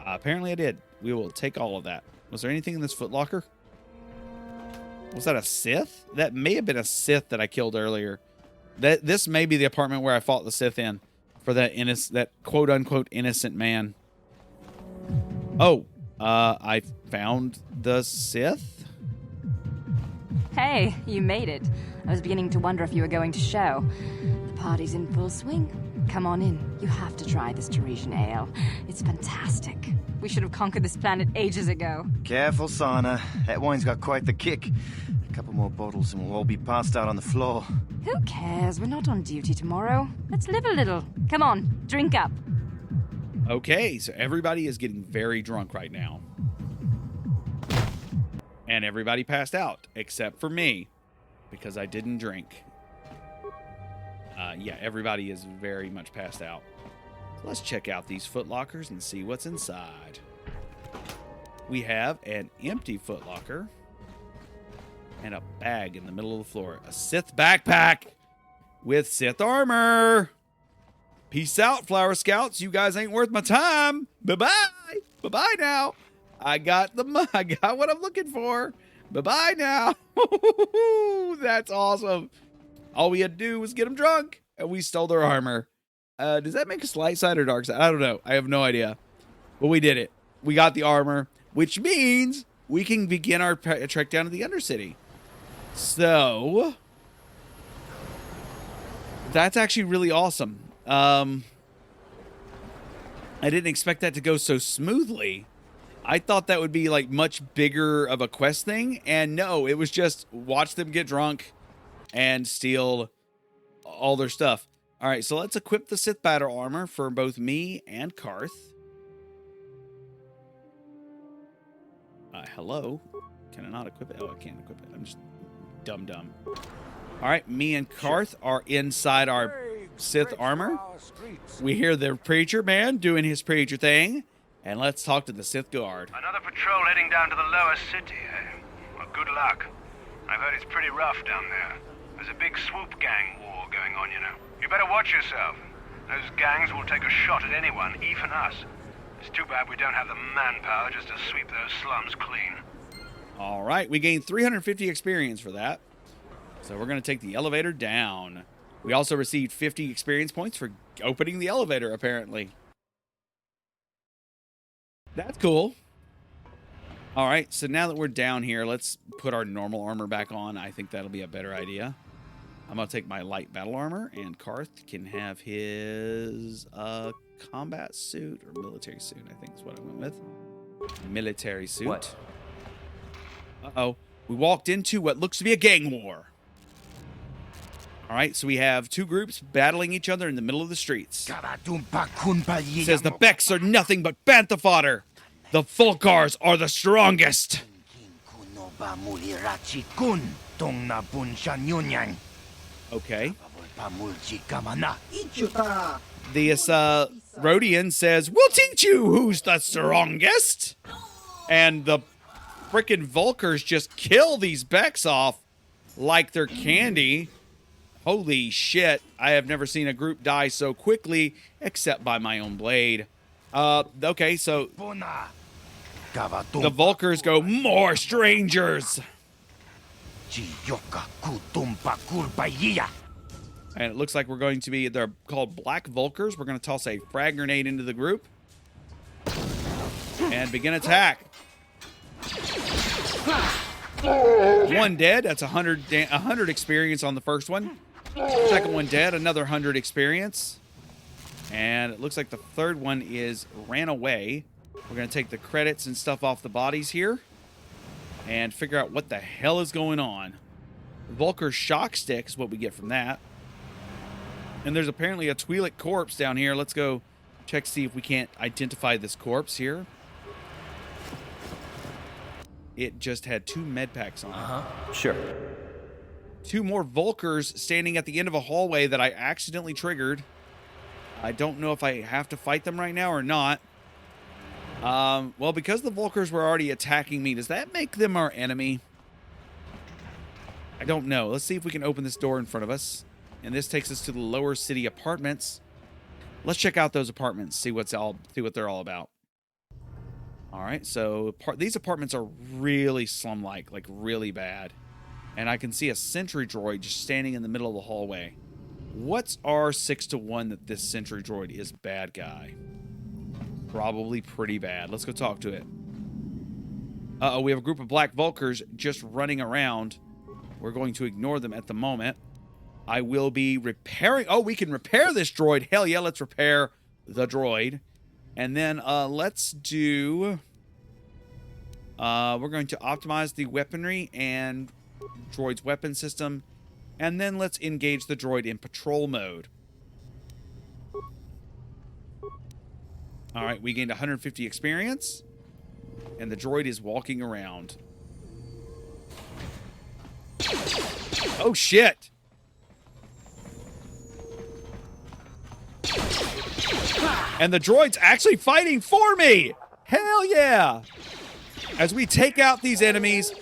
Apparently I did. We will take all of that. Was there anything in this footlocker? Was that a Sith? That may have been a Sith that I killed earlier. This may be the apartment where I fought the Sith in for that quote-unquote innocent man. Oh, I found the Sith. Hey, you made it. I was beginning to wonder if you were going to show. The party's in full swing. Come on in. You have to try this Tarisian ale. It's fantastic. We should have conquered this planet ages ago. Careful, Sana. That wine's got quite the kick. A couple more bottles and we'll all be passed out on the floor. Who cares? We're not on duty tomorrow. Let's live a little. Come on, drink up. Okay, so everybody is getting very drunk right now. And everybody passed out, except for me, because I didn't drink. Yeah, everybody is very much passed out. So let's check out these footlockers and see what's inside. We have an empty footlocker and a bag in the middle of the floor. A Sith backpack with Sith armor. Peace out, Flower Scouts. You guys ain't worth my time. Bye-bye. Bye-bye now. I got what I'm looking for. Bye-bye now. That's awesome. All we had to do was get them drunk, and we stole their armor. Does that make us light side or dark side? I don't know. I have no idea. But we did it. We got the armor, which means we can begin our trek down to the Undercity. So, that's actually really awesome. I didn't expect that to go so smoothly. I thought that would be like much bigger of a quest thing, and no, it was just watch them get drunk and steal all their stuff. All right, so let's equip the Sith battle armor for both me and Karth. Hello? Can I not equip it? Oh, I can't equip it. I'm just dumb. All right, me and Karth are inside our Sith armor. We hear the preacher man doing his preacher thing, and let's talk to the Sith guard. Another patrol heading down to the lower city, eh? Well, good luck. I've heard it's pretty rough down there. There's a big swoop gang war going on, you know. You better watch yourself. Those gangs will take a shot at anyone, even us. It's too bad we don't have the manpower just to sweep those slums clean. All right, we gained 350 experience for that. So we're going to take the elevator down. We also received 50 experience points for opening the elevator, apparently. That's cool. All right, so now that we're down here, let's put our normal armor back on. I think that'll be a better idea. I'm going to take my light battle armor, and Karth can have his combat suit or military suit, I think is what I went with. Military suit. What? Uh-oh. We walked into what looks to be a gang war. All right, so we have two groups battling each other in the middle of the streets. It says the Becks are nothing but bantha fodder. The Fulkars are the strongest. Okay. This Rhodian says, "We'll teach you who's the strongest." And the frickin' Vulkars just kill these Becks off like they're candy. Holy shit. I have never seen a group die so quickly, except by my own blade. Okay, so the Vulkars go, "More strangers!" And it looks like we're going to be, they're called Black Vulkars. We're going to toss a frag grenade into the group. And begin attack. One dead. That's 100 experience on the first one. Second one dead. Another 100 experience. And it looks like the third one is ran away. We're going to take the credits and stuff off the bodies here. And figure out what the hell is going on. Vulkar shock stick is what we get from that. And there's apparently a Twi'lek corpse down here. Let's go check, see if we can't identify this corpse here. It just had 2 med packs on it. Sure. 2 more Vulkars standing at the end of a hallway that I accidentally triggered. I don't know if I have to fight them right now or not. Well, because the Vulkars were already attacking me, does that make them our enemy? I don't know. Let's see if we can open this door in front of us. And this takes us to the lower city apartments. Let's check out those apartments, see what they're all about. All right, so these apartments are really slum-like, like really bad. And I can see a sentry droid just standing in the middle of the hallway. What's our 6-to-1 that this sentry droid is bad guy? Probably pretty bad. Let's go talk to it. Uh-oh, we have a group of Black Vulkars just running around. We're going to ignore them at the moment. I will be repairing... Oh, we can repair this droid. Hell yeah, let's repair the droid. And then let's do... we're going to optimize the weaponry and droid's weapon system. And then let's engage the droid in patrol mode. All right, we gained 150 experience. And the droid is walking around. Oh, shit! And the droid's actually fighting for me! Hell yeah! As we take out these enemies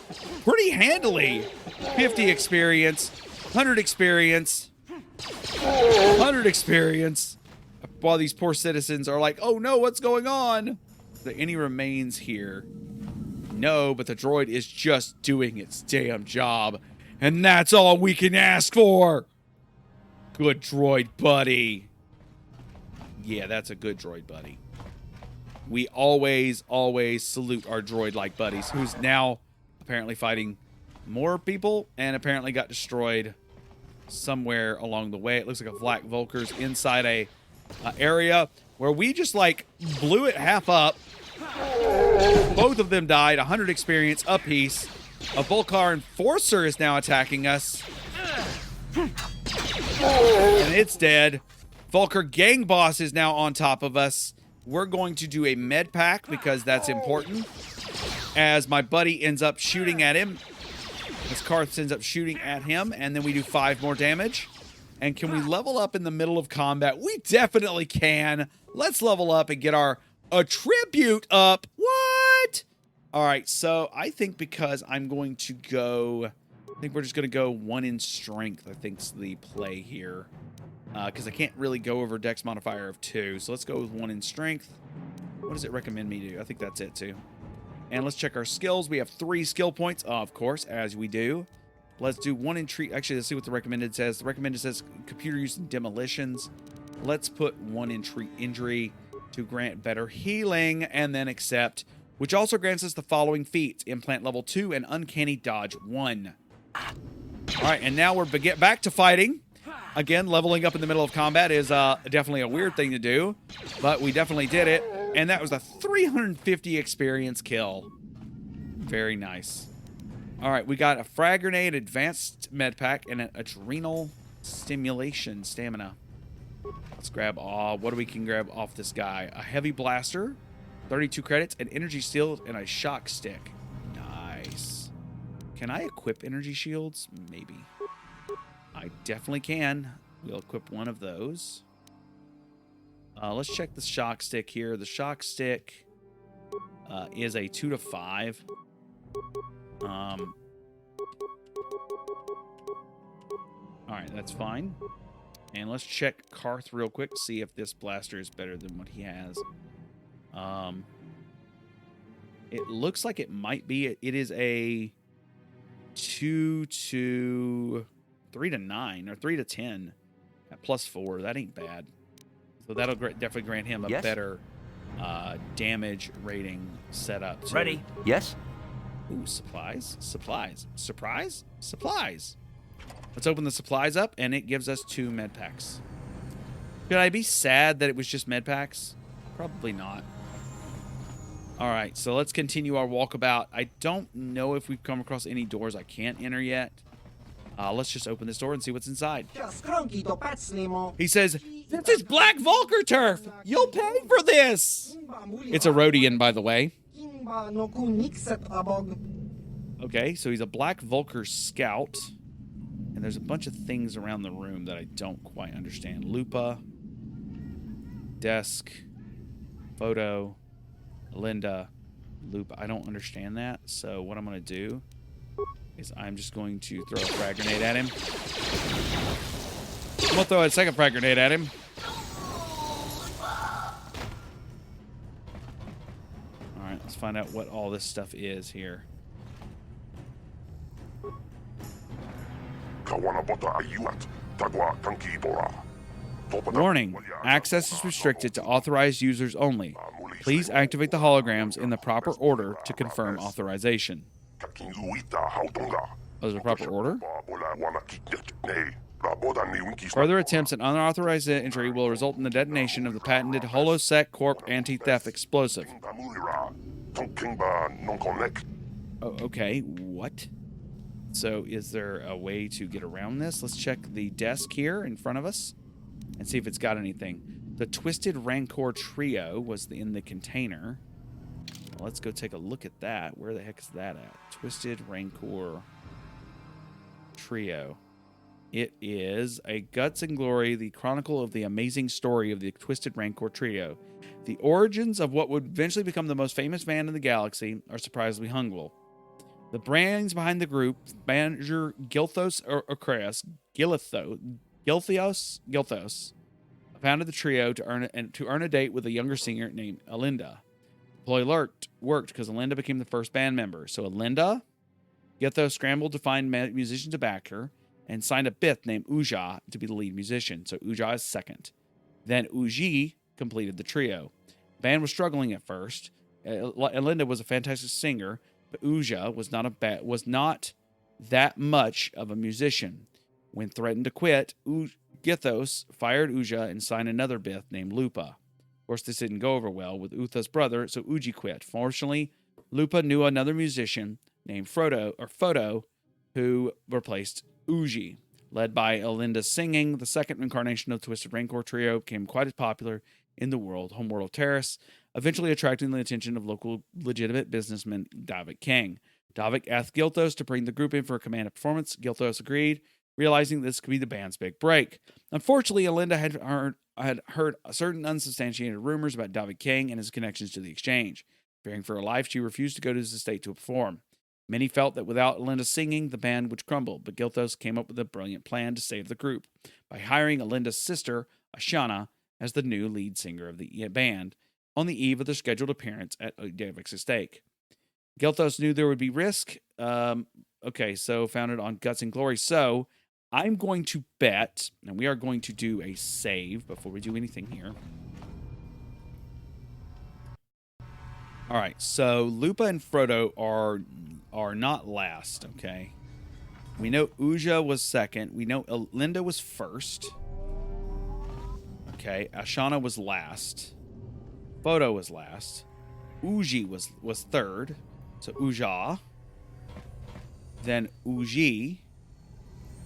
pretty handily. 50 experience, 100 experience, 100 experience. While these poor citizens are like, oh no, what's going on? Are there any remains here? No, but the droid is just doing its damn job. And that's all we can ask for. Good droid buddy. Yeah, that's a good droid buddy. We always, always salute our droid-like buddies, who's now apparently fighting more people and apparently got destroyed somewhere along the way. It looks like a Black Vulkar's inside a area where we just, like, blew it half up. Both of them died, 100 experience apiece. A Vulkar Enforcer is now attacking us. And it's dead. Vulkar Gang Boss is now on top of us. We're going to do a med pack because that's important. As my buddy ends up shooting at him. As Karth ends up shooting at him. And then we do 5 more damage. And can we level up in the middle of combat? We definitely can. Let's level up and get our attribute up. What? All right, so I think because I'm going to go... I think we're just going to go 1 in strength, I think's the play here. Because I can't really go over dex modifier of 2. So let's go with 1 in strength. What does it recommend me do? I think that's it too. And let's check our skills. We have 3 skill points, of course, as we do. Let's do 1 in treat. Actually, let's see what the recommended says. The recommended says computer use and demolitions. Let's put 1 in treat injury to grant better healing and then accept, which also grants us the following feats: implant level 2 and uncanny dodge 1. All right, and now we're back to fighting. Again, leveling up in the middle of combat is definitely a weird thing to do, but we definitely did it. And that was a 350 experience kill. Very nice. All right, we got a frag grenade, advanced med pack, and an adrenal stimulation stamina. Let's grab, what do we can grab off this guy? A heavy blaster, 32 credits, an energy shield, and a shock stick. Nice. Can I equip energy shields? Maybe. I definitely can. We'll equip one of those. Let's check the shock stick here. The shock stick is a 2 to 5. All right, that's fine. And let's check Karth real quick, see if this blaster is better than what he has. It looks like it might be. It is a 3 to 9 or 3 to 10 at +4. That ain't bad. So that'll definitely grant him a better damage rating setup. Too. Ready? Yes. Ooh, supplies. Surprise? Supplies. Let's open the supplies up, and it gives us 2 med packs. Should I be sad that it was just med packs? Probably not. All right, so let's continue our walkabout. I don't know if we've come across any doors I can't enter yet. Let's just open this door and see what's inside. He says, "This is Black Vulcar turf. You'll pay for this." It's a Rhodian, by the way. Okay, so he's a Black Vulcar scout. And there's a bunch of things around the room that I don't quite understand. Lupa, desk, photo, Linda, Lupa. I don't understand that. So what I'm going to do is I'm just going to throw a frag grenade at him. I'm going to throw a second frag grenade at him. All right, let's find out what all this stuff is here. Warning, access is restricted to authorized users only. Please activate the holograms in the proper order to confirm authorization. Was it a proper order? Further attempts at unauthorized entry will result in the detonation of the patented Holosec Corp anti-theft explosive. Oh, okay, what? So is there a way to get around this? Let's check the desk here in front of us and see if it's got anything. The Twisted Rancor Trio was in the container. Well, let's go take a look at that. Where the heck is that at? Twisted Rancor Trio. It is a Guts and Glory, the chronicle of the amazing story of the Twisted Rancor Trio. The origins of what would eventually become the most famous band in the galaxy are surprisingly humble. The brains behind the group, manager Gilthos Gilthos, founded the trio to earn a date with a younger singer named Alinda. The ploy worked because Alinda became the first band member. So Alinda, Gilthos scrambled to find musicians to back her and signed a Bith named Uja to be the lead musician. So Uja is second. Then Uji completed the trio. The band was struggling at first. Alinda was a fantastic singer, but Uja was not that much of a musician. When threatened to quit, Githos fired Uja and signed another Bith named Lupa. Of course, this didn't go over well with Utha's brother, so Uji quit. Fortunately, Lupa knew another musician named Photo, who replaced Uji. Led by Alinda singing, the second incarnation of the Twisted Rancor Trio became quite as popular in the homeworld of Taris, eventually attracting the attention of local legitimate businessman Davik King. Davik asked Gilthos to bring the group in for a command performance. Gilthos agreed, realizing this could be the band's big break. Unfortunately, Alinda had heard certain unsubstantiated rumors about Davik King and his connections to the exchange. Fearing for her life, she refused to go to his estate to perform. Many felt that without Alinda singing, the band would crumble, but Gilthos came up with a brilliant plan to save the group by hiring Alinda's sister, Ashana, as the new lead singer of the band on the eve of their scheduled appearance at Davik's estate. Gilthos knew there would be risk. So founded on Guts and Glory. So I'm going to bet, and we are going to do a save before we do anything here. All right, so Lupa and Frodo are not last, okay? We know Uja was second. We know Linda was first. Okay, Ashana was last. Photo was last. Uji was third. So Uja. Then Uji.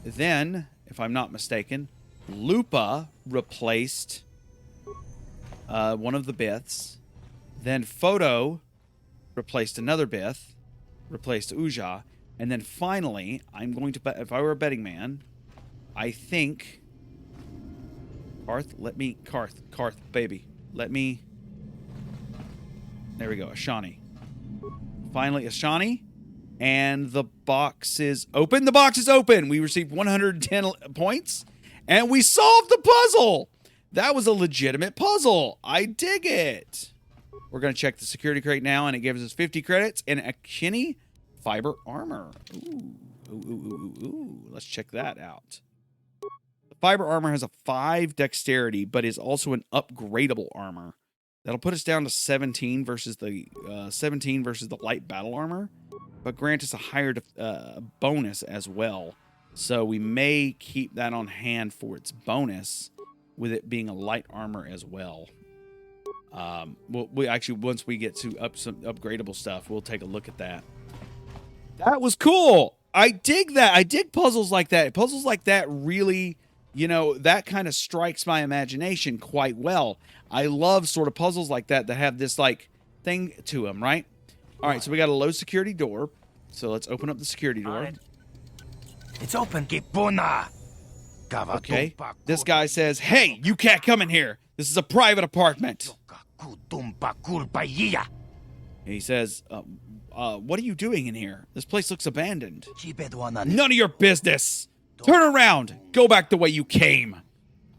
Then, if I'm not mistaken, Lupa replaced one of the Biths. Then Photo replaced another Bith, replaced Uja. And then finally, I'm going to bet, if I were a betting man, I think Karth, let me... Karth, baby. Let me... There we go, Ashani. Finally, Ashani. And the box is open. The box is open. We received 110 points. And we solved the puzzle. That was a legitimate puzzle. I dig it. We're going to check the security crate now, and it gives us 50 credits and a Kinney fiber armor. Ooh. Let's check that out. The fiber armor has a 5 dexterity, but is also an upgradable armor. That'll put us down to 17 versus the light battle armor, but grant us a higher bonus as well. So we may keep that on hand for its bonus, with it being a light armor as well. We actually, once we get to some upgradable stuff, we'll take a look at that. That was cool. I dig that. I dig puzzles like that. Puzzles like that really, that kind of strikes my imagination quite well. I love sort of puzzles like that have this like thing to them, right? All right, so we got a low security door. So let's open up the security door. It's open. Okay. This guy says, "Hey, you can't come in here. This is a private apartment." And he says, "What are you doing in here? This place looks abandoned." "None of your business. Turn around. Go back the way you came.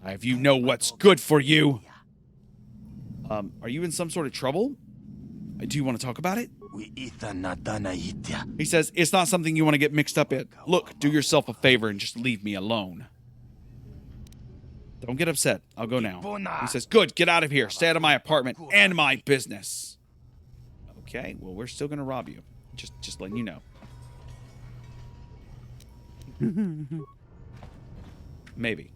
If you know what's good for you." Are you in some sort of trouble? Do you want to talk about it? He says, "It's not something you want to get mixed up in. Look, do yourself a favor and just leave me alone." Don't get upset. I'll go now. He says, "Good, get out of here. Stay out of my apartment and my business." Okay, well, we're still going to rob you. Just letting you know. Maybe.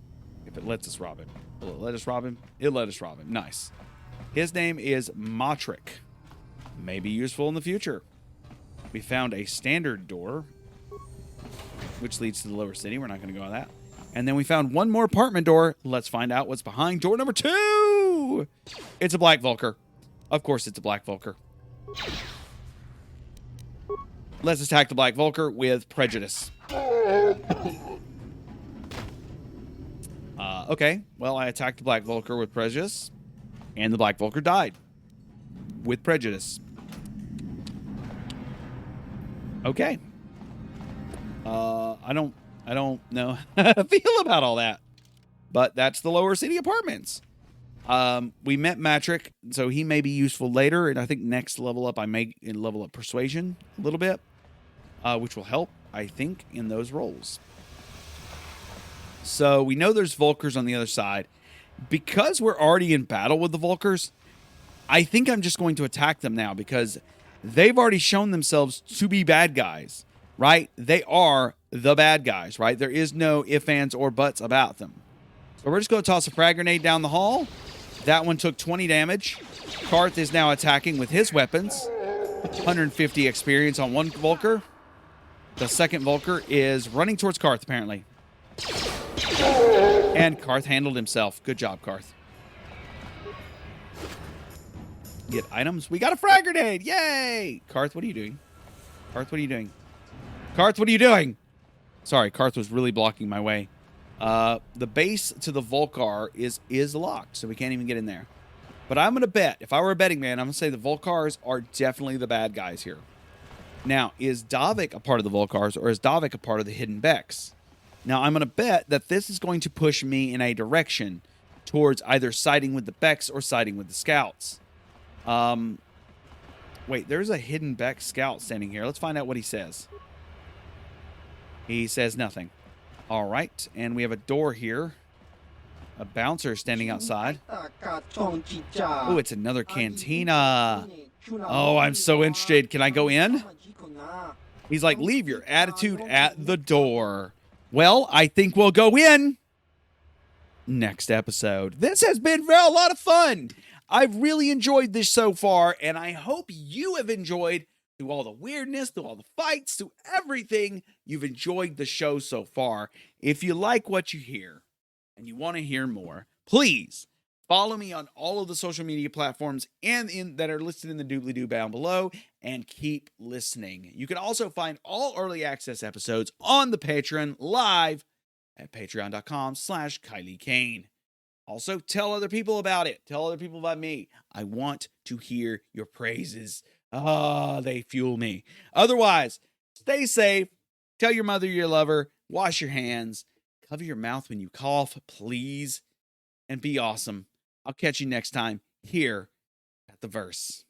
If it lets us rob him. Will it let us rob him? It'll let us rob him. Nice. His name is Motrick. May be useful in the future. We found a standard door, which leads to the lower city. We're not going to go on that. And then we found one more apartment door. Let's find out what's behind door number 2. It's a Black Vulker. Of course it's a Black Vulker. Let's attack the Black Vulker with prejudice. Okay, well, I attacked the Black Vulker with prejudice, and the Black Vulker died with prejudice. Okay. I don't know how to feel about all that, but that's the lower city apartments. We met Matrick, so he may be useful later, and I think next level up I may level up Persuasion a little bit, which will help, I think, in those roles. So we know there's Vulkers on the other side. Because we're already in battle with the Vulkers, I think I'm just going to attack them now because they've already shown themselves to be bad guys, right? They are the bad guys, right? There is no ifs, ands, or buts about them. So we're just going to toss a frag grenade down the hall. That one took 20 damage. Karth is now attacking with his weapons. 150 experience on one Vulker. The second Vulker is running towards Karth, apparently. And Karth handled himself. Good job, Karth. Get items. We got a frag grenade. Yay! Karth, what are you doing? Karth, what are you doing? Karth, what are you doing? Sorry, Karth was really blocking my way. The base to the Vulkar is locked, so we can't even get in there. But I'm going to bet, if I were a betting man, I'm going to say the Vulkars are definitely the bad guys here. Now, is Davik a part of the Vulkars, or is Davik a part of the Hidden Becks? Now, I'm going to bet that this is going to push me in a direction towards either siding with the Becks or siding with the Scouts. Wait, there's a Hidden Beck Scout standing here. Let's find out what he says. He says nothing. All right, and we have a door here. A bouncer standing outside. Oh, it's another cantina. Oh, I'm so interested. Can I go in? He's like, leave your attitude at the door. Well, I think we'll go in next episode. This has been a lot of fun. I've really enjoyed this so far, and I hope you have enjoyed through all the weirdness, through all the fights, through everything. You've enjoyed the show so far. If you like what you hear and you want to hear more, please follow me on all of the social media platforms and that are listed in the doobly-doo down below, and keep listening. You can also find all early access episodes on the Patreon live at patreon.com/KylieKane. Also, tell other people about it. Tell other people about me. I want to hear your praises. Ah, they fuel me. Otherwise, stay safe. Tell your mother you love her. Wash your hands. Cover your mouth when you cough, please. And be awesome. I'll catch you next time here at The Verse.